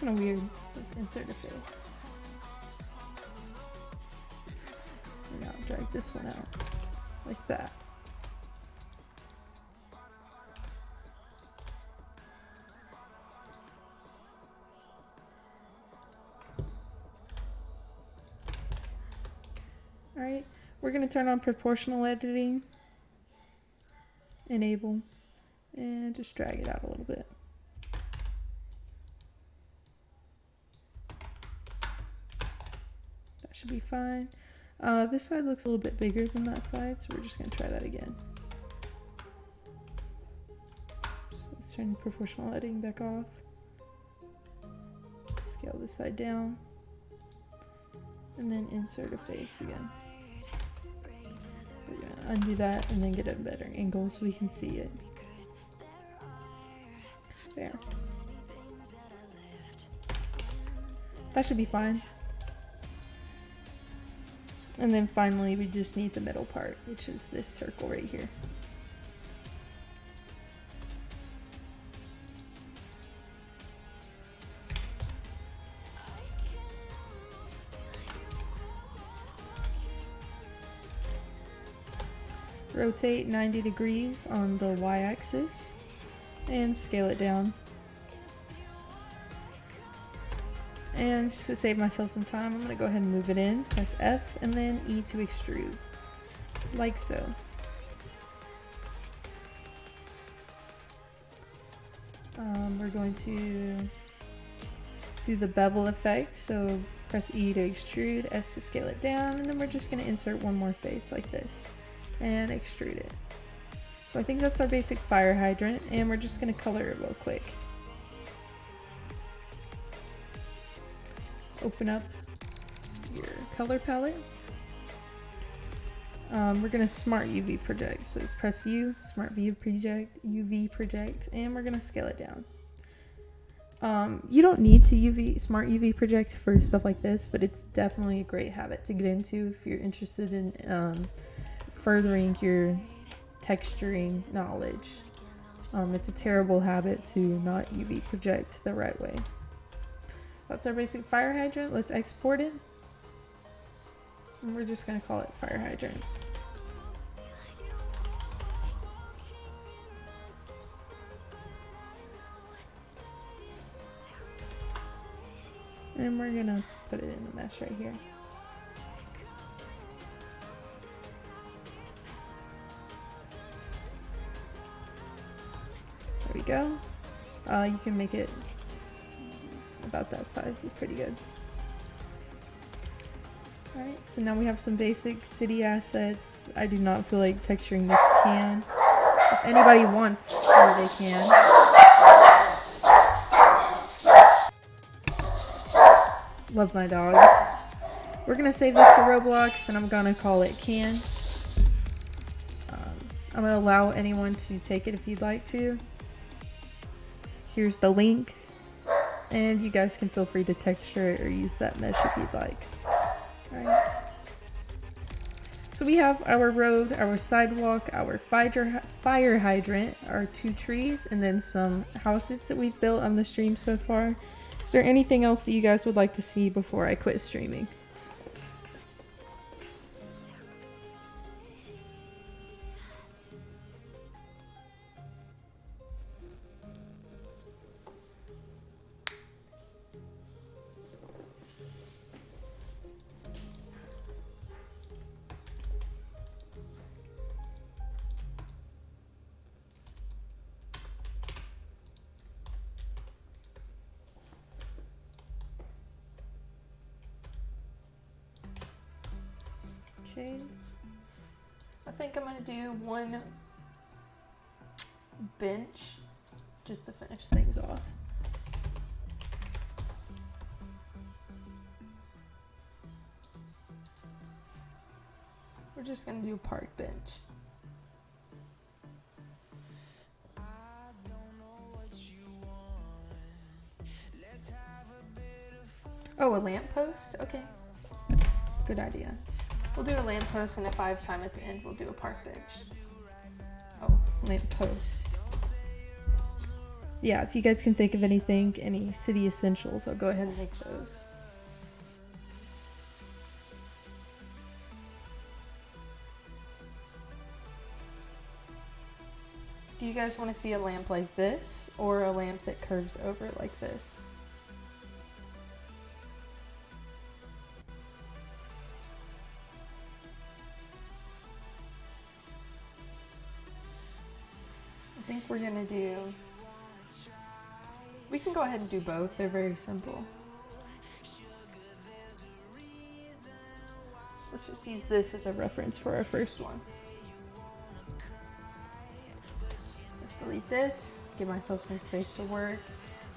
Kind of weird. Let's insert a face. And now drag this one out like that. All right, we're going to turn on proportional editing, enable, and just drag it out a little bit. Should be fine. This side looks a little bit bigger than that side, so we're just going to try that again. So let's turn proportional editing back off. Scale this side down. And then insert a face again. We're going to undo that and then get a better angle so we can see it. There. That should be fine. And then finally we just need the middle part, which is this circle right here. Rotate 90 degrees on the y-axis and scale it down. And just to save myself some time, I'm going to go ahead and move it in. Press F and then E to extrude, like so. We're going to do the bevel effect, so Press E to extrude, S to scale it down, and then we're just gonna insert one more face like this and extrude it. So I think that's our basic fire hydrant, and we're just gonna color it real quick. Open up your color palette. We're gonna smart UV project. So let's press U, smart UV project, and we're gonna scale it down. You don't need to smart UV project for stuff like this, but it's definitely a great habit to get into if you're interested in furthering your texturing knowledge. It's a terrible habit to not UV project the right way. That's our basic fire hydrant. Let's export it. And we're just gonna call it fire hydrant. And we're gonna put it in the mesh right here. There we go. You can make it about that size. It's pretty good. Alright, so now we have some basic city assets. I do not feel like texturing this can. If anybody wants to, they can. Love my dogs. We're gonna save this to Roblox, and I'm gonna call it can. I'm gonna allow anyone to take it if you'd like to. Here's the link, and you guys can feel free to texture it or use that mesh if you'd like. Alright. So we have our road, our sidewalk, our fire hydrant, our 2 trees, and then some houses that we've built on the stream so far. Is there anything else that you guys would like to see before I quit streaming? Okay, I think I'm gonna do one bench just to finish things off. We're just gonna do a park bench. Oh, a lamppost? Okay, good idea. We'll do a lamppost, and if I have time at the end, we'll do a park bench. Oh, lamppost. Yeah, if you guys can think of anything, any city essentials, I'll go ahead and make those. Do you guys want to see a lamp like this, or a lamp that curves over like this? I think we're gonna do, we can go ahead and do both, they're very simple. Let's just use this as a reference for our first one. Let's delete this, give myself some space to work,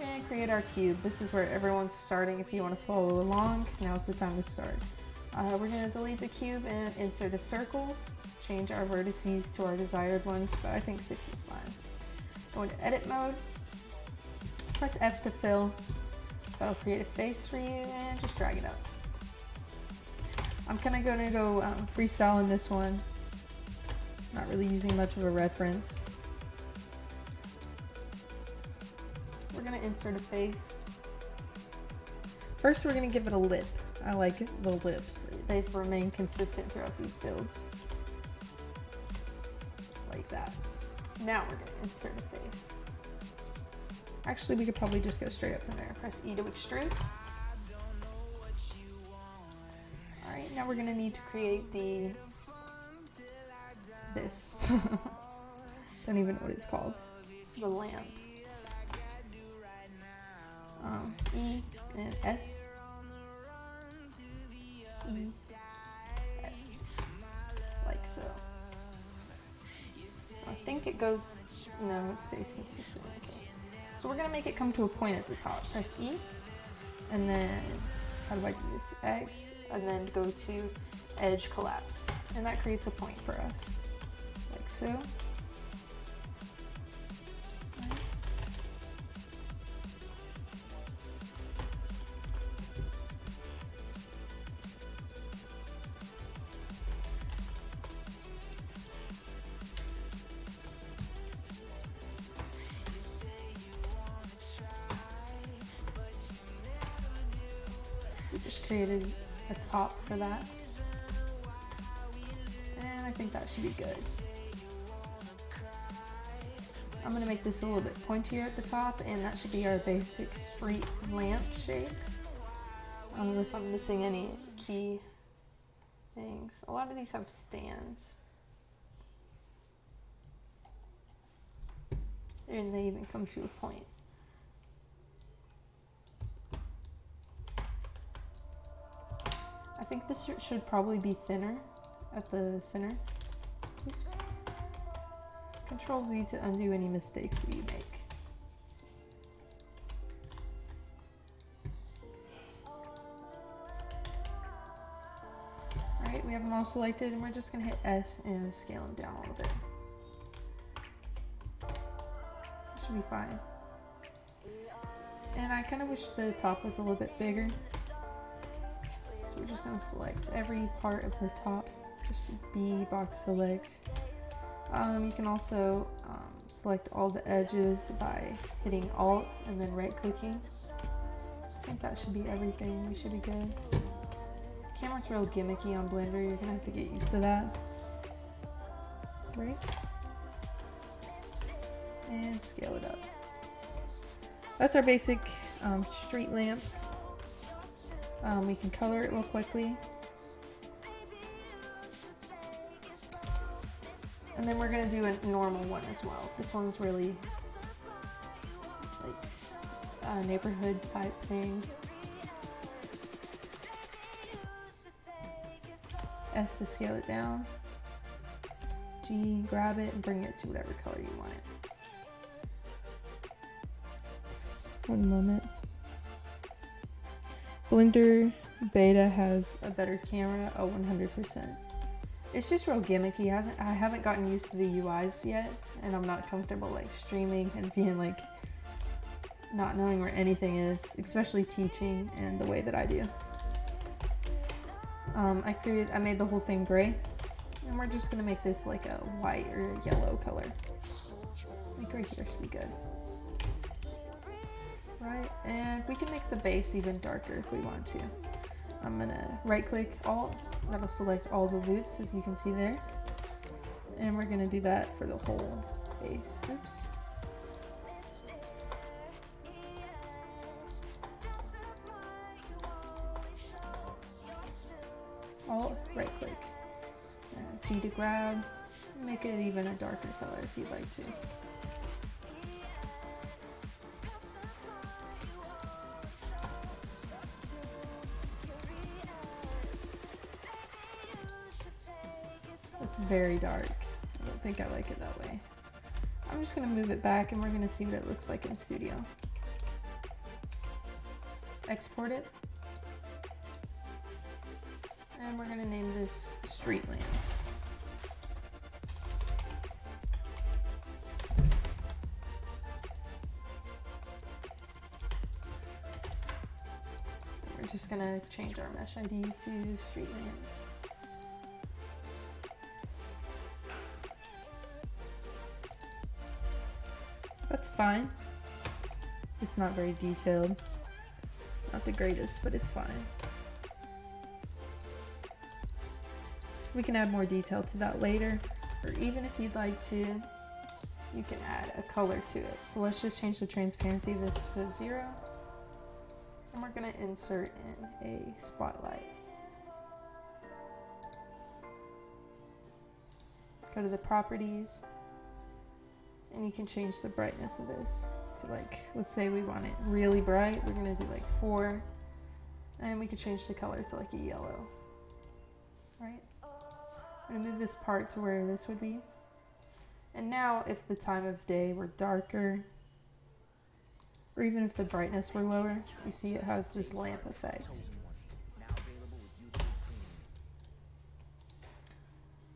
and create our cube. This is where everyone's starting. If you want to follow along, now's the time to start. We're gonna delete the cube and insert a circle. Change our vertices to our desired ones, but I think 6 is fine. Go into edit mode, press F to fill. That'll create a face for you, and just drag it up. I'm gonna go freestyle in this one. Not really using much of a reference. We're gonna insert a face. First, we're gonna give it a lip. I like little lips. They've remained consistent throughout these builds. Like that. Now we're gonna insert a face. Actually, we could probably just go straight up from there. Press E to extrude. Alright, now we're gonna need to create this. Don't even know what it's called. The lamp. E and S. S, like so. I think it goes, no, it stays consistent. Okay. So we're gonna make it come to a point at the top. Press E, and then, how do I do this? X, and then go to edge collapse. And that creates a point for us, like so. We just created a top for that. And I think that should be good. I'm gonna make this a little bit pointier at the top, and that should be our basic street lamp shape. Unless I'm missing any key things. A lot of these have stands. And they even come to a point. I think this should probably be thinner at the center. Oops. Control Z to undo any mistakes that you make. Alright, we have them all selected, and we're just going to hit S and scale them down a little bit. Should be fine. And I kind of wish the top was a little bit bigger. So we're just going to select every part of the top. Just B, box select. You can also select all the edges by hitting Alt and then right clicking. I think that should be everything. We should be good. Camera's real gimmicky on Blender. You're gonna have to get used to that. Right? And scale it up. That's our basic street lamp. We can color it real quickly. And then we're gonna do a normal one as well. This one's really like a neighborhood type thing. S to scale it down. G, grab it and bring it to whatever color you want it. One moment. Blender Beta has a better camera, 100%. It's just real gimmicky. I haven't gotten used to the UIs yet, and I'm not comfortable like streaming and being like not knowing where anything is, especially teaching and the way that I do. I made the whole thing gray, and we're just gonna make this like a white or yellow color. Like right here should be good. Right, and we can make the base even darker if we want to. I'm gonna right click Alt, that'll select all the loops as you can see there. And we're gonna do that for the whole base. Oops. Alt, right click. G to grab, make it even a darker color if you'd like to. It's very dark. I don't think I like it that way. I'm just gonna move it back and we're gonna see what it looks like in Studio. Export it. And we're gonna name this Street Lamp. We're just gonna change our mesh ID to Street Lamp. That's fine. It's not very detailed. Not the greatest, but it's fine. We can add more detail to that later, or even if you'd like to, you can add a color to it. So let's just change the transparency of this to 0. And we're gonna insert in a spotlight. Go to the properties, and you can change the brightness of this to like, let's say we want it really bright, we're gonna do like 4, and we could change the color to like a yellow. right? I'm gonna move this part to where this would be. And now if the time of day were darker, or even if the brightness were lower, you see it has this lamp effect.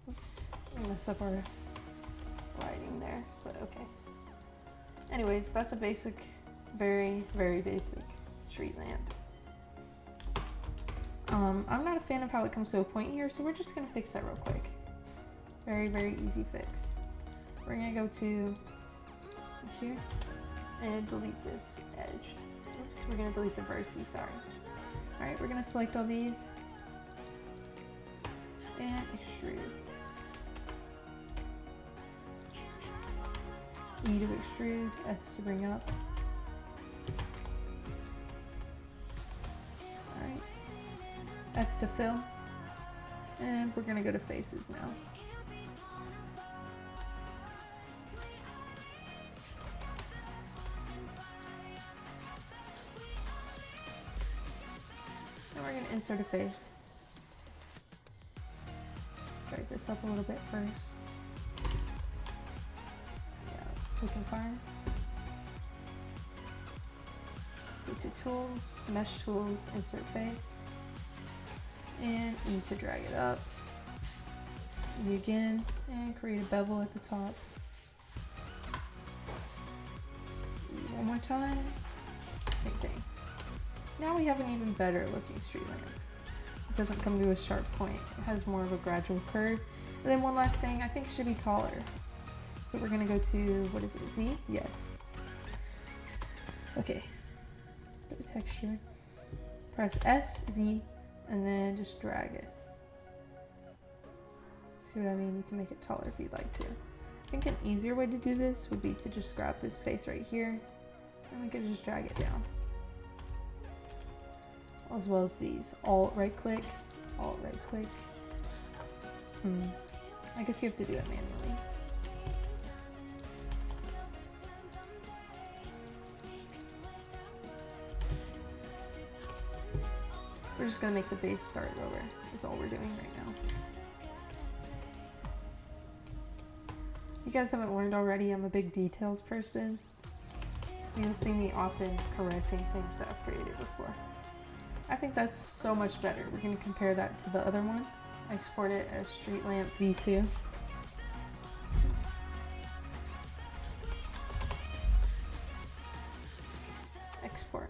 Oops, I mess up our lighting there, but okay. Anyways, that's a basic, very, very basic street lamp. I'm not a fan of how it comes to a point here, so we're just gonna fix that real quick. Very, very easy fix. We're gonna go to here and delete this edge. Oops, we're gonna delete the vertices, sorry. All right, we're gonna select all these and extrude. E to extrude, S to bring up. All right, F to fill, and we're gonna go to faces now. And we're gonna insert a face. Drag this up a little bit first. Looking fine. Go to tools, mesh tools, insert face, and E to drag it up. E again, and create a bevel at the top. E one more time, same thing. Now we have an even better looking street lamp. It doesn't come to a sharp point, it has more of a gradual curve. And then one last thing, I think it should be taller. So we're gonna go to, what is it, Z? Yes. Okay, go to texture, press S, Z, and then just drag it. See what I mean? You can make it taller if you'd like to. I think an easier way to do this would be to just grab this face right here, and we can just drag it down. As well as these, Alt right click, Alt right click. I guess you have to do it manually. We're just gonna make the base start lower, is all we're doing right now. If you guys haven't learned already, I'm a big details person. So you'll see me often correcting things that I've created before. I think that's so much better. We're gonna compare that to the other one. Export it as Street Lamp V2. Export.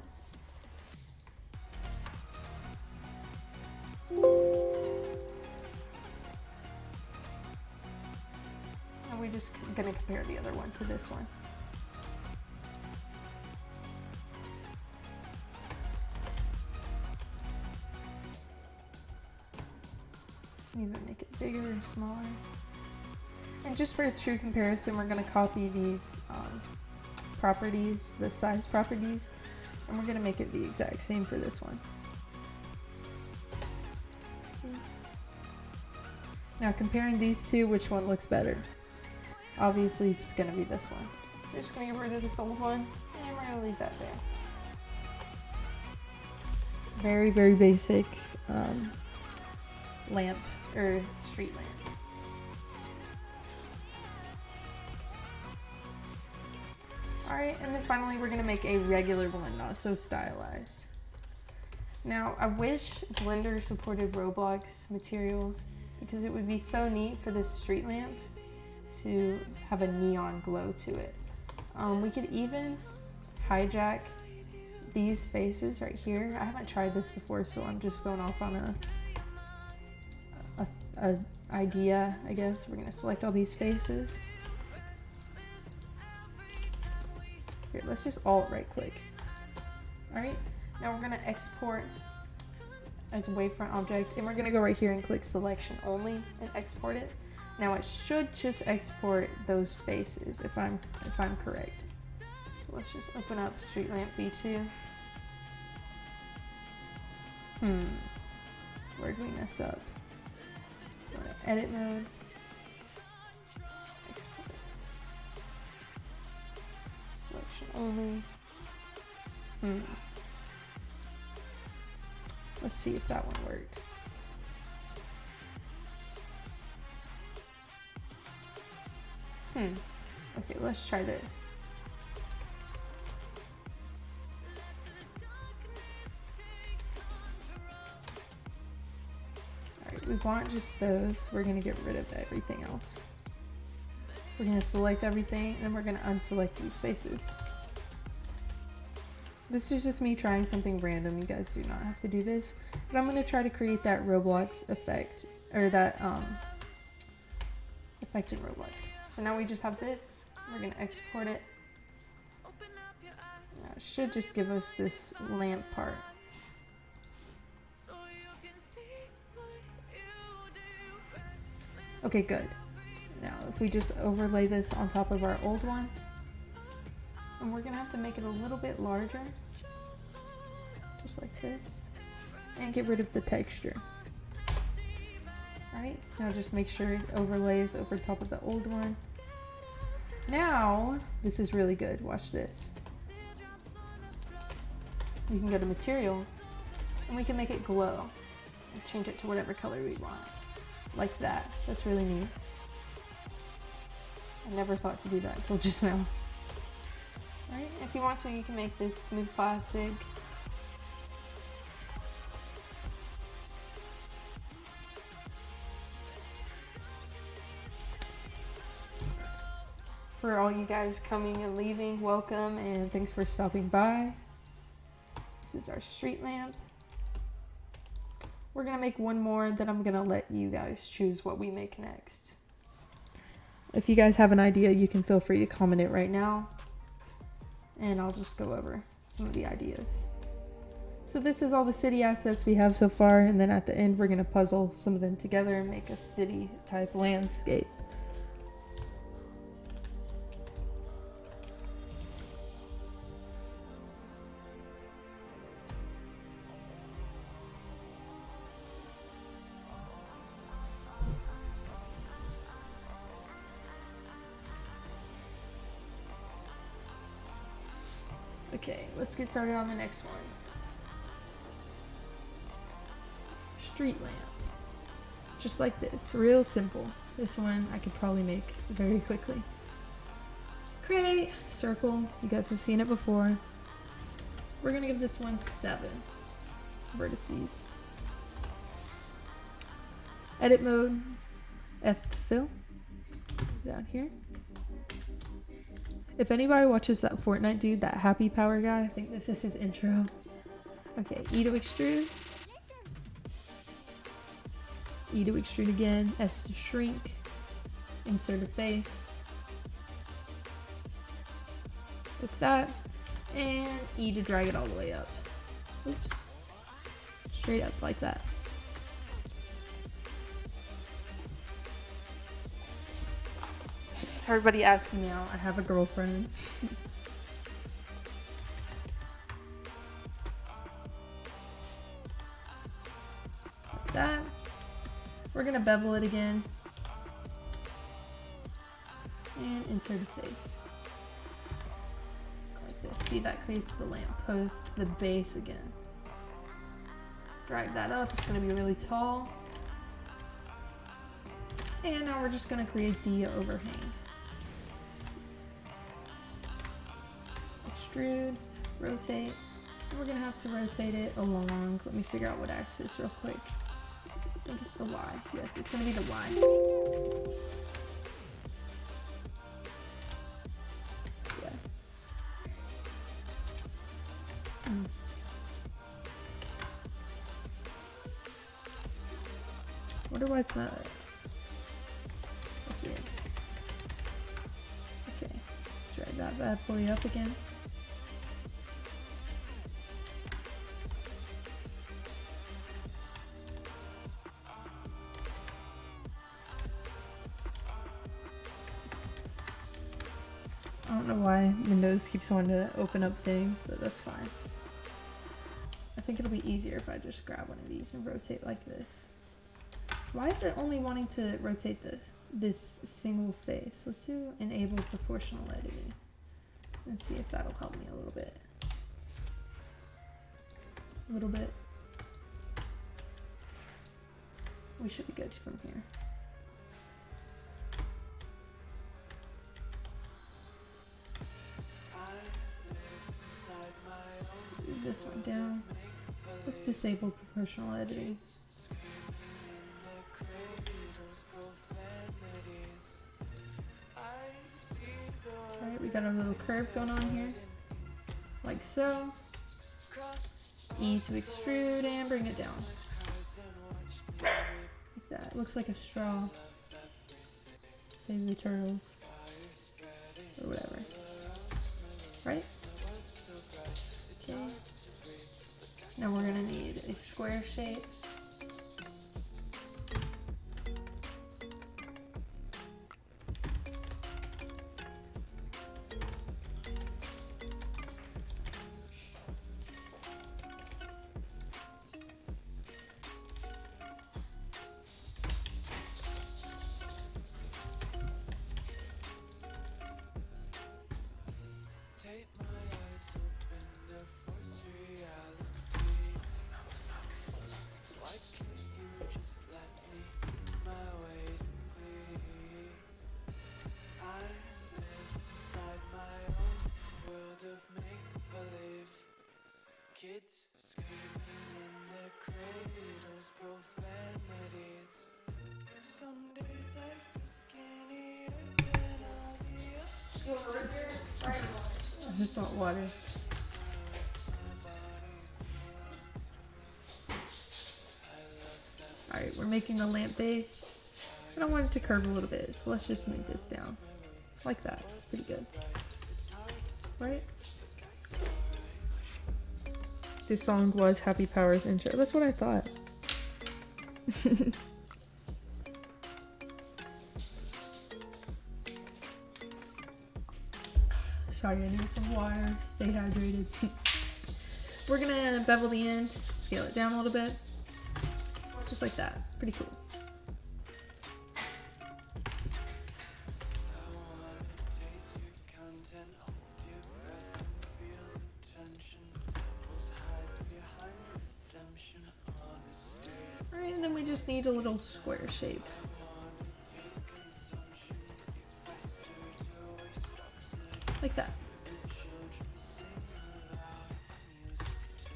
And we're just gonna compare the other one to this one. Even make it bigger or smaller. And just for a true comparison, we're gonna copy these properties, the size properties, and we're gonna make it the exact same for this one. Now comparing these two, which one looks better? Obviously it's gonna be this one. We're just gonna get rid of this old one, and we're gonna leave that there. Very, very basic lamp, or street lamp. Alright, and then finally we're gonna make a regular one, not so stylized. Now, I wish Blender supported Roblox materials, because it would be so neat for this street lamp to have a neon glow to it. We could even hijack these faces right here. I haven't tried this before, so I'm just going off on a idea, I guess. We're gonna select all these faces. Here, let's just Alt right click. All right, now we're gonna export as a wavefront object, and we're gonna go right here and click selection only and export it. Now it should just export those faces if I'm correct. So let's just open up Street Lamp V2. Where'd we mess up? Go to edit mode. Export. Selection only. Let's see if that one worked. Okay, let's try this. Alright, we want just those. We're gonna get rid of everything else. We're gonna select everything, and then we're gonna unselect these faces. This is just me trying something random. You guys do not have to do this. But I'm gonna try to create that Roblox effect, or that effect in Roblox. So now we just have this. We're gonna export it. Now it should just give us this lamp part. Okay, good. Now if we just overlay this on top of our old one, and we're gonna have to make it a little bit larger, just like this, and get rid of the texture. Alright, now just make sure it overlays over top of the old one. Now, this is really good, watch this. We can go to material, and we can make it glow, and change it to whatever color we want. Like that, that's really neat. I never thought to do that until just now. Alright, if you want to, you can make this smooth plastic. For all you guys coming and leaving, welcome and thanks for stopping by. This is our street lamp. We're gonna make one more, then I'm gonna let you guys choose what we make next. If you guys have an idea, you can feel free to comment it right now, and I'll just go over some of the ideas. So this is all the city assets we have so far, and then at the end we're gonna puzzle some of them together and make a city type landscape. Okay, let's get started on the next one. Street lamp. Just like this, real simple. This one I could probably make very quickly. Create, circle, you guys have seen it before. We're gonna give this one 7 vertices. Edit mode, F to fill, down here. If anybody watches that Fortnite dude, that happy power guy, I think this is his intro. Okay, E to extrude. E to extrude again, S to shrink, insert a face. Like that, and E to drag it all the way up. Oops. Straight up like that. Everybody asking me out, I have a girlfriend. Like that. We're gonna bevel it again. And insert a face. Like this. See, that creates the lamp post, the base again. Drag that up, it's gonna be really tall. And now we're just gonna create the overhang. Extrude, rotate, and we're gonna have to rotate it along. Let me figure out what axis real quick. I think it's the Y. Yes, it's gonna be the Y. Yeah. Wonder why it's not. That's weird. Okay, let's drag that bad boy up again. I don't know why Windows keeps wanting to open up things, but that's fine. I think it'll be easier if I just grab one of these and rotate like this. Why is it only wanting to rotate this single face? Let's do enable proportional editing and see if that'll help me a little bit. A little bit. We should be good from here. this one down. Let's disable professional editing. Alright, we got our little curve going on here. Like so. E to extrude and bring it down. Like that. It looks like a straw. Save the turtles. Or whatever. Right? Okay. Now we're gonna need a square shape. Kids screaming in their cradles, profanities. Some days I feel skinnier than all the others. I just want water. Alright, we're making a lamp base. And I want it to curve a little bit, so let's just move this down. Like that. It's pretty good. Right? This song was Happy Power's intro. That's what I thought. Sorry, I need some water. Stay hydrated. We're gonna bevel the end, scale it down a little bit. Just like that. Pretty cool. Alright, and then we just need a little square shape. Like that.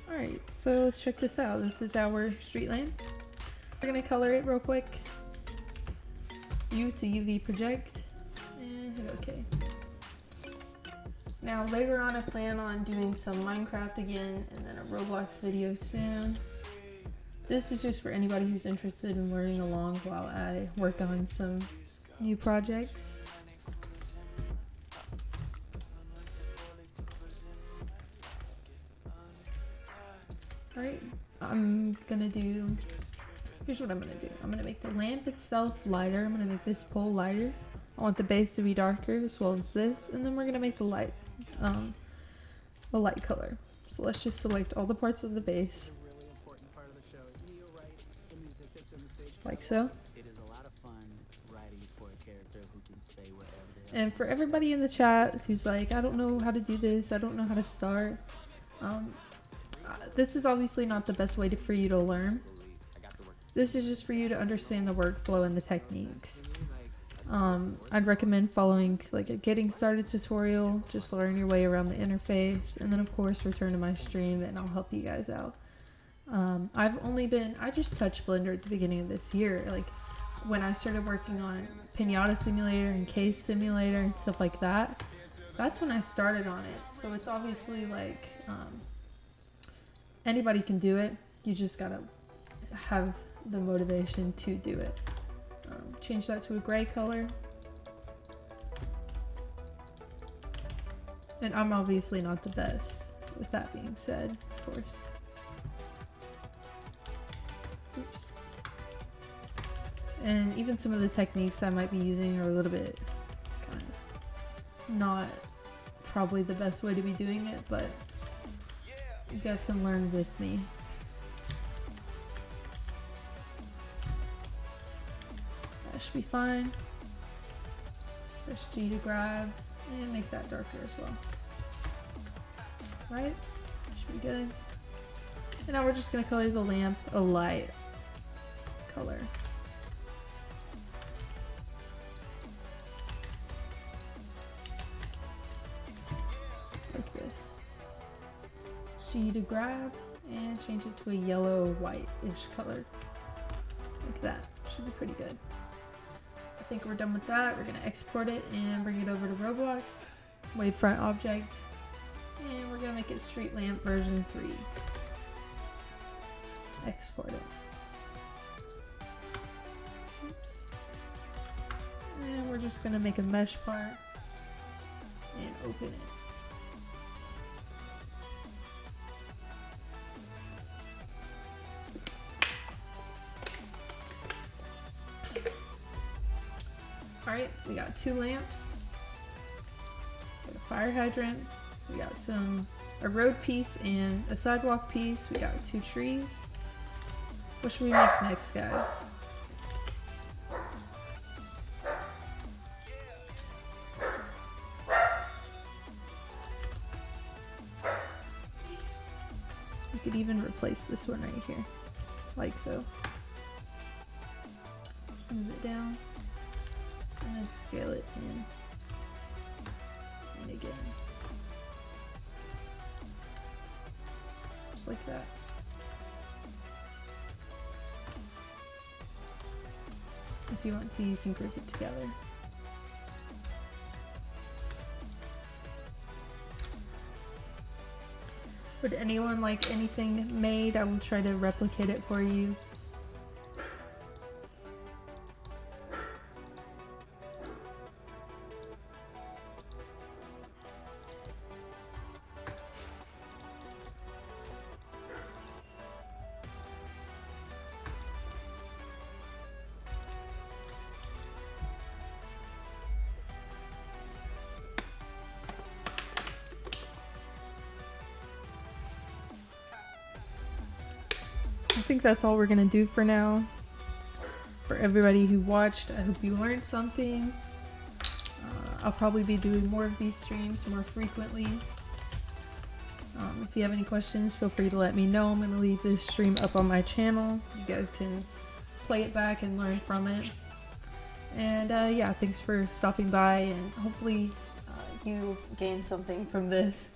Alright, so let's check this out. This is our street lamp. We're gonna color it real quick. U to UV project. And hit OK. Now later on I plan on doing some Minecraft again and then a Roblox video soon. This is just for anybody who's interested in learning along while I work on some new projects. Alright, here's what I'm gonna do. I'm gonna make the lamp itself lighter. I'm gonna make this pole lighter. I want the base to be darker as well as this, and then we're gonna make the light, a light color. So let's just select all the parts of the base. Like so. And for everybody in the chat who's like, I don't know how to do this, I don't know how to start, this is obviously not the best way for you to learn. This is just for you to understand the workflow and the techniques. I'd recommend following like a getting started tutorial, just learn your way around the interface, and then of course return to my stream and I'll help you guys out. I just touched Blender at the beginning of this year. Like when I started working on Pinata Simulator and Case Simulator and stuff like that, that's when I started on it. So it's obviously like, anybody can do it. You just gotta have the motivation to do it. Change that to a gray color. And I'm obviously not the best, with that being said, of course. Oops. And even some of the techniques I might be using are a little bit kind of not probably the best way to be doing it, but you guys can learn with me. That should be fine. Press G to grab and make that darker as well. Right? Should be good. And now we're just going to color the lamp a light color. Like this. G to grab and change it to a yellow white-ish color. Like that. Should be pretty good. I think we're done with that. We're gonna export it and bring it over to Roblox. Wavefront object. And we're gonna make it street lamp version 3. Export it. Oops. And we're just gonna make a mesh part and open it. Alright, we got 2 lamps, got a fire hydrant, we got a road piece and a sidewalk piece, we got 2 trees. What should we make next, guys? We could even replace this one right here, like so. Move it down. And then scale it in and again. Just like that. If you want to, you can group it together. Would anyone like anything made? I will try to replicate it for you. I think that's all we're gonna do for now. For everybody who watched, I hope you learned something. I'll probably be doing more of these streams more frequently. If you have any questions, feel free to let me know. I'm gonna leave this stream up on my channel. You guys can play it back and learn from it. And yeah, thanks for stopping by, and hopefully you gained something from this.